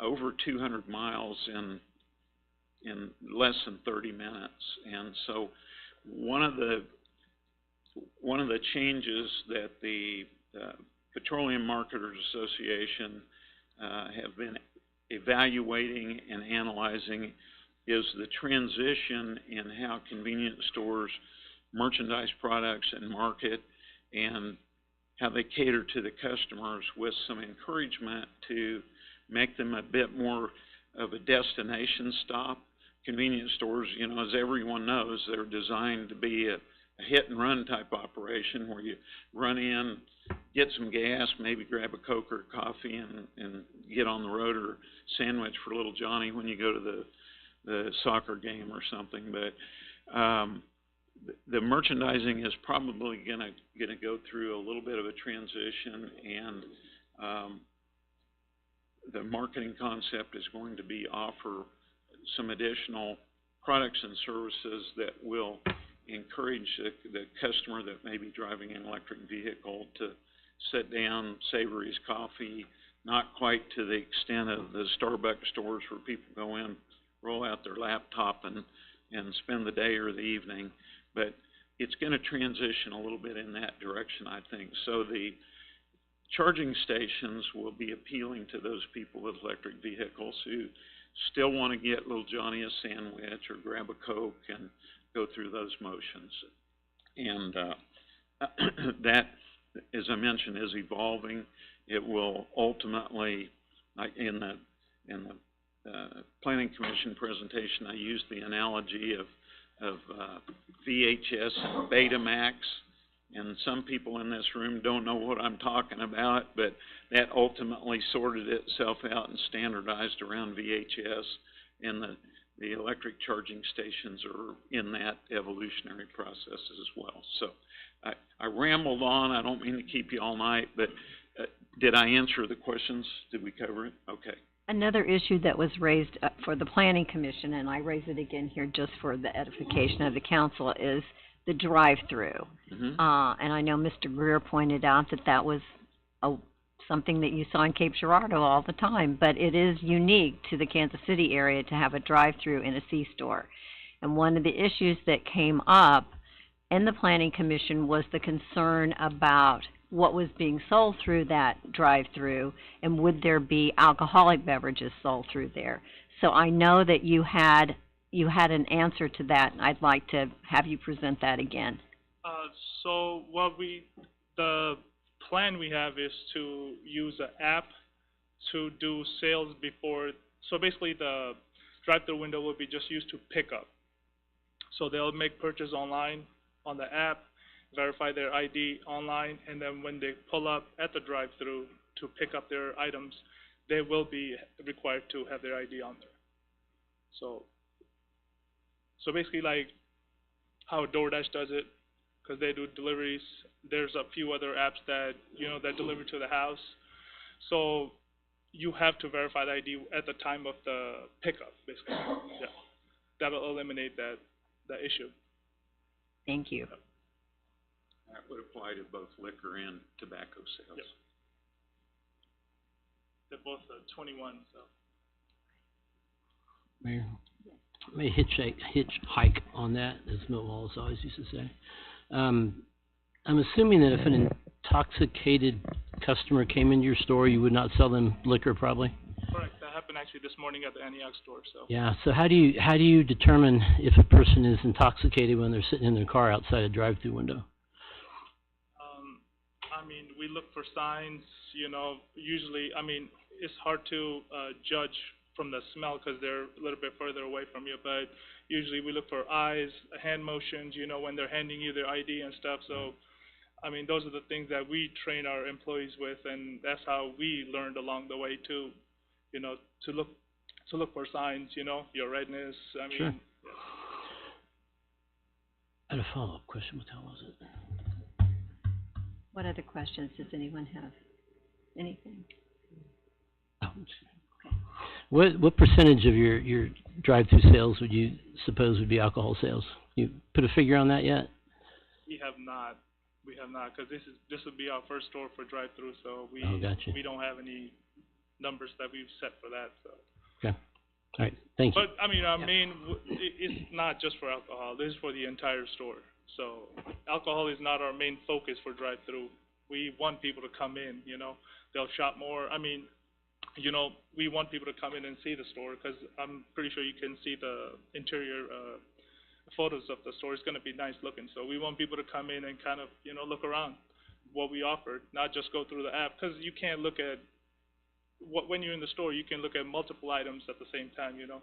over 200 miles in less than 30 minutes. And so one of the changes that the Petroleum Marketers Association have been evaluating and analyzing is the transition in how convenience stores merchandise products and market, and how they cater to the customers with some encouragement to make them a bit more of a destination stop. Convenience stores, you know, as everyone knows, they're designed to be a hit and run type operation where you run in, get some gas, maybe grab a Coke or coffee and get on the road, or sandwich for little Johnny when you go to the soccer game or something. But the merchandising is probably gonna go through a little bit of a transition, and the marketing concept is going to be offer some additional products and services that will encourage the customer that may be driving an electric vehicle to sit down, savor his coffee, not quite to the extent of the Starbucks stores where people go in, roll out their laptop and spend the day or the evening. But it's going to transition a little bit in that direction, I think. So the charging stations will be appealing to those people with electric vehicles who still want to get little Johnny a sandwich or grab a Coke and go through those motions. And that, as I mentioned, is evolving. It will ultimately, like in the Planning Commission presentation, I used the analogy of VHS and Betamax. And some people in this room don't know what I'm talking about, but that ultimately sorted itself out and standardized around VHS, and the electric charging stations are in that evolutionary process as well. So I rambled on. I don't mean to keep you all night, but did I answer the questions? Did we cover it? Okay. Another issue that was raised for the Planning Commission, and I raise it again here just for the edification of the council, is the drive-through. Mm-hmm. And I know Mr. Greer pointed out that was something that you saw in Cape Girardeau all the time, but it is unique to the Kansas City area to have a drive-through in a C-store. And one of the issues that came up in the Planning Commission was the concern about what was being sold through that drive-through, and would there be alcoholic beverages sold through there. So I know that you had an answer to that, and I'd like to have you present that again. So the plan we have is to use an app to do sales before. So basically the drive-through window will be just used to pick up. So they'll make purchase online on the app, verify their ID online, and then when they pull up at the drive-through to pick up their items, they will be required to have their ID on there. So basically like how DoorDash does it, because they do deliveries. There's a few other apps that, that deliver to the house. So you have to verify the ID at the time of the pickup, basically. Yeah. That'll eliminate that issue. Thank you. That would apply to both liquor and tobacco sales. Yep. They're both 21, so. Mayor, may hitchhike on that, as Milt Wallace always used to say. I'm assuming that if an intoxicated customer came into your store, you would not sell them liquor, probably? Correct. That happened actually this morning at the Antioch store. So. Yeah. So how do you determine if a person is intoxicated when they're sitting in their car outside a drive-through window? We look for signs. Usually, it's hard to judge from the smell because they're a little bit further away from you, but usually we look for eyes, hand motions, when they're handing you their ID and stuff. So, those are the things that we train our employees with, and that's how we learned along the way too, to look for signs, your redness. Sure. Yeah. I had a follow-up question. What the hell was it? What other questions does anyone have? Anything? Oh, okay. What percentage of your drive-through sales would you suppose would be alcohol sales? You put a figure on that yet? We have not, because this would be our first store for drive-through, so we we don't have any numbers that we've set for that. So. Okay. All right. Thank you. But our main it's not just for alcohol. This is for the entire store. So alcohol is not our main focus for drive-through. We want people to come in. They'll shop more. We want people to come in and see the store because I'm pretty sure you can see the interior photos of the store. It's going to be nice looking. So we want people to come in and kind of, look around. what we offer, not just go through the app, because you can't look at, when you're in the store, you can look at multiple items at the same time, you know.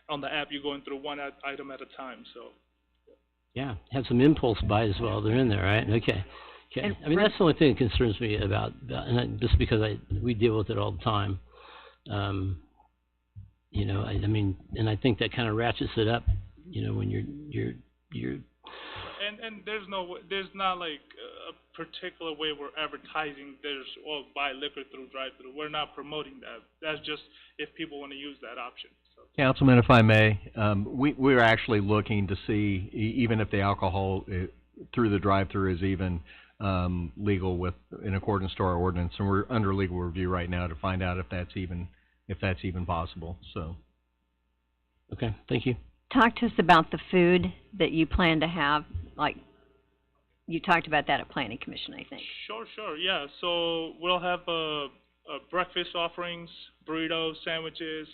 On the app, you're going through one item at a time, so. Yeah, have some impulse buys while they're in there, right? Okay. Okay. I mean, that's the only thing that concerns me about just because we deal with it all the time. You know, I mean, and I think that kind of ratchets it up, you know, when you're. And there's not like a particular way we're advertising. Buy liquor through drive-through. We're not promoting that. That's just if people want to use that option. So. Councilman, if I may, we're actually looking to see even if the alcohol through the drive-through is even legal in accordance to our ordinance, and we're under legal review right now to find out if that's even possible. So. Okay. Thank you. Talk to us about the food that you plan to have, like, you talked about that at Planning Commission, I think. Sure, yeah. So we'll have breakfast offerings, burritos, sandwiches,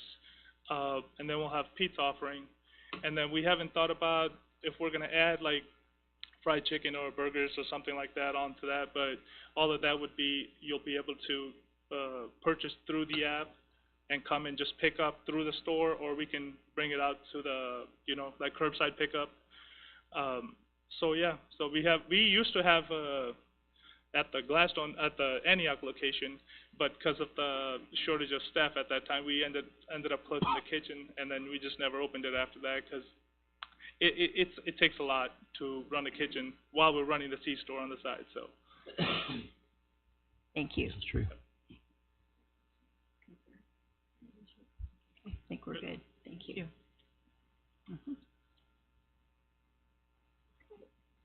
and then we'll have pizza offering. And then we haven't thought about if we're going to add, like, fried chicken or burgers or something like that onto that, but all of that would be, you'll be able to purchase through the app and come and just pick up through the store, or we can bring it out to the, you know, like curbside pickup. So yeah, so we used to have at the Gladstone, at the Antioch location, but because of the shortage of staff at that time, we ended up closing the kitchen, and then we just never opened it after that because it takes a lot to run the kitchen while we're running the C-store on the side. So. Thank you. That's true. I think we're good. Thank you.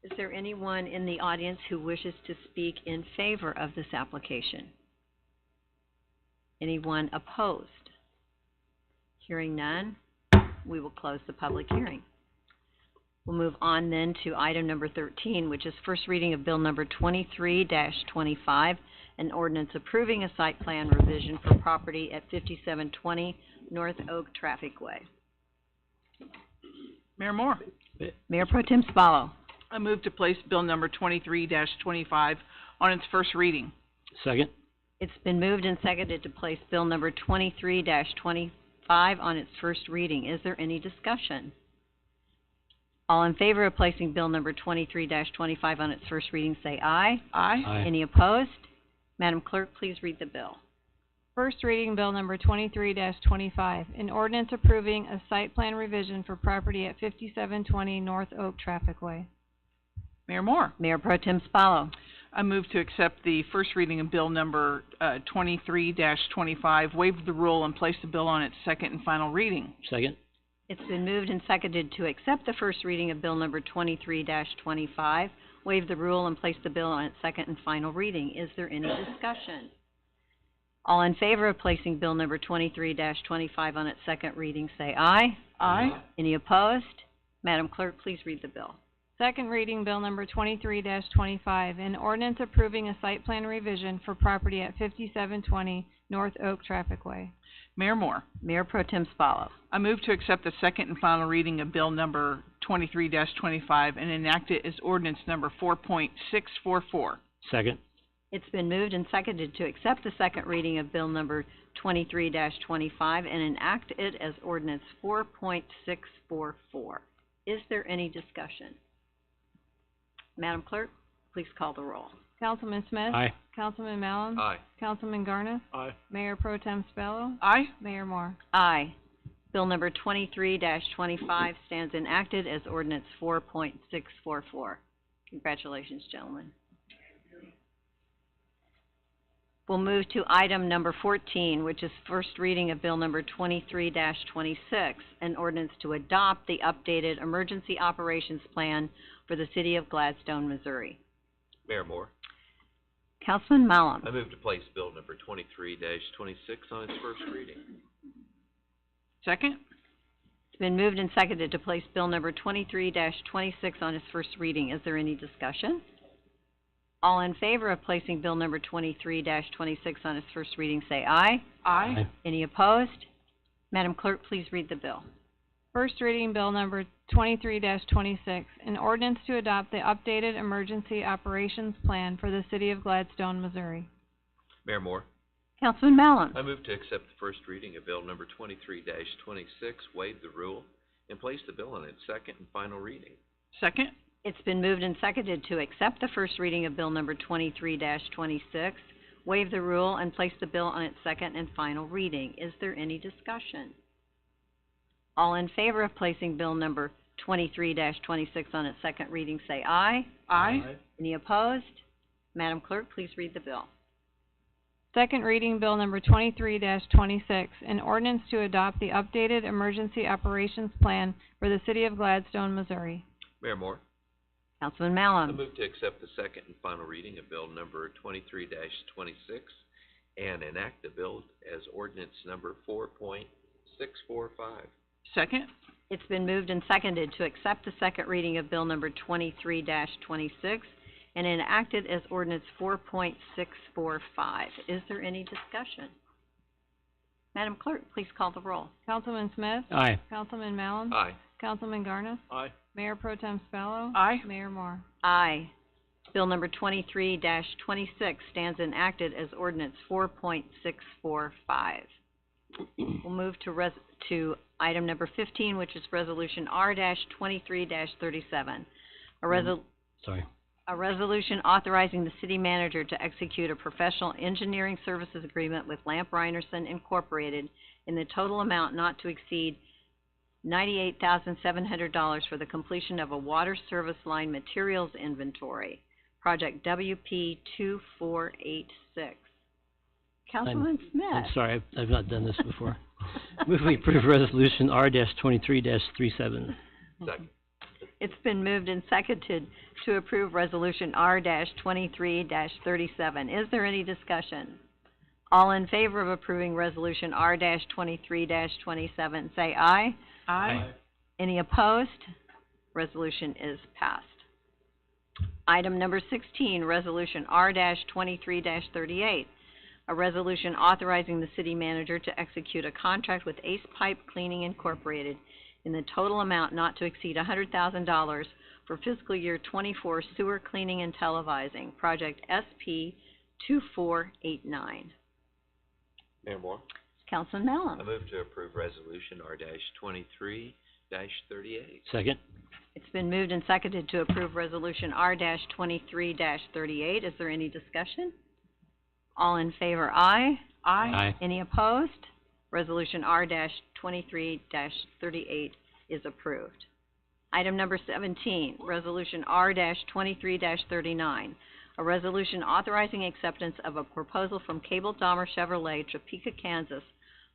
Is there anyone in the audience who wishes to speak in favor of this application? Anyone opposed? Hearing none, we will close the public hearing. We'll move on then to item number 13, which is first reading of bill number 23-25, an ordinance approving a site plan revision for property at 5720 North Oak Traffic Way. Mayor Moore. Mayor Pro Tem Spallo. I move to place bill number 23-25 on its first reading. Second. It's been moved and seconded to place bill number 23-25 on its first reading. Is there any discussion? All in favor of placing bill number 23-25 on its first reading, say aye. Aye. Aye. Any opposed? Madam Clerk, please read the bill. First reading bill number 23-25, an ordinance approving a site plan revision for property at 5720 North Oak Traffic Way. Mayor Moore. Mayor Pro Tem Spallo. I move to accept the first reading of bill number 23-25, waive the rule, and place the bill on its second and final reading. Second. It's been moved and seconded to accept the first reading of bill number 23-25, waive the rule, and place the bill on its second and final reading. Is there any discussion? All in favor of placing bill number 23-25 on its second reading, say aye. Aye. Any opposed? Madam Clerk, please read the bill. Second reading bill number 23-25, an ordinance approving a site plan revision for property at 5720 North Oak Traffic Way. Mayor Moore. Mayor Pro Tem Spallo. I move to accept the second and final reading of bill number 23-25 and enact it as ordinance number 4.644. Second. It's been moved and seconded to accept the second reading of bill number 23-25 and enact it as ordinance 4.644. Is there any discussion? Madam Clerk, please call the roll. Councilman Smith? Aye. Councilman Mallon? Aye. Councilman Garnes? Aye. Mayor Pro Tem Spallo? Aye. Mayor Moore. Aye. Bill number 23-25 stands enacted as ordinance 4.644. Congratulations, gentlemen. We'll move to item number 14, which is first reading of bill number 23-26, an ordinance to adopt the updated emergency operations plan for the city of Gladstone, Missouri. Mayor Moore. Councilman Mallon. I move to place bill number 23-26 on its first reading. Second. It's been moved and seconded to place bill number 23-26 on its first reading. Is there any discussion? All in favor of placing bill number 23-26 on its first reading, say aye. Aye. Any opposed? Madam Clerk, please read the bill. First reading bill number 23-26, an ordinance to adopt the updated emergency operations plan for the city of Gladstone, Missouri. Mayor Moore, Councilman Mallon. I move to accept the first reading of bill number 23-26, waive the rule, and place the bill on its second and final reading. Second? It's been moved and seconded to accept the first reading of bill number 23-26, waive the rule, and place the bill on its second and final reading. Is there any discussion? All in favor of placing bill number 23-26 on its second reading, say aye. Aye. Any opposed? Madam Clerk, please read the bill. Second reading bill number 23-26, an ordinance to adopt the updated emergency operations plan for the city of Gladstone, Missouri. Mayor Moore, Councilman I Mallon. move to accept the second and final reading of bill number 23-26 and enact the bill as ordinance number 4.645. Second? It's been moved and seconded to accept the second reading of bill number 23-26 and enact it as ordinance 4.645. Is there any discussion? Madam Clerk, please call the roll. Councilman Smith? Aye. Councilman Mallon? Aye. Councilman Garnis? Aye. Mayor Pro Tem Spallo? Aye. Mayor Moore? Aye. Bill number 23-26 stands enacted as ordinance 4.645. We'll move to item number 15, which is resolution R-23-37. A resolution authorizing the city manager to execute a professional engineering services agreement with Lamp Reinerson Incorporated in the total amount not to exceed $98,700 for the completion of a water service line materials inventory, project WP 2486. Councilman Smith. I'm sorry, I've not done this before. Move we approve resolution R-23-37. Second. It's been moved and seconded to approve resolution R-23-37. Is there any discussion? All in favor of approving resolution R-23-27, say aye. Aye. Any opposed? Resolution is passed. Item number 16, resolution R-23-38. A resolution authorizing the city manager to execute a contract with Ace Pipe Cleaning Incorporated in the total amount not to exceed $100,000 for fiscal year 24 sewer cleaning and televising, project SP 2489. Mayor Moore, Councilman Mallon. I move to approve resolution R-23-38. Second? It's been moved and seconded to approve resolution R-23-38. Is there any discussion? All in favor, aye. Aye. Any opposed? Resolution R-23-38 is approved. Item number 17, resolution R-23-39. A resolution authorizing acceptance of a proposal from Cable Dahmer Chevrolet, Topeka, Kansas,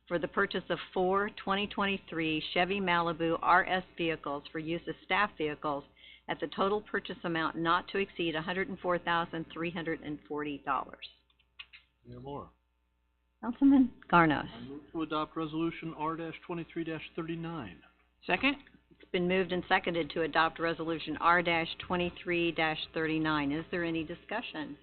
for the purchase of 4 2023 Chevy Malibu RS vehicles for use as staff vehicles at the total purchase amount not to exceed $104,340. Mayor Moore. Councilman Garnos. I move to adopt resolution R-23-39. Second? It's been moved and seconded to adopt resolution R-23-39. Is there any discussion?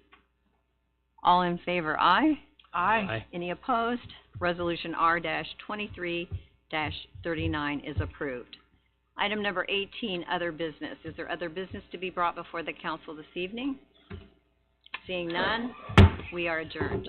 All in favor, aye. Aye. Any opposed? Resolution R-23-39 is approved. Item number 18, other business. Is there other business to be brought before the council this evening? Seeing none, we are adjourned.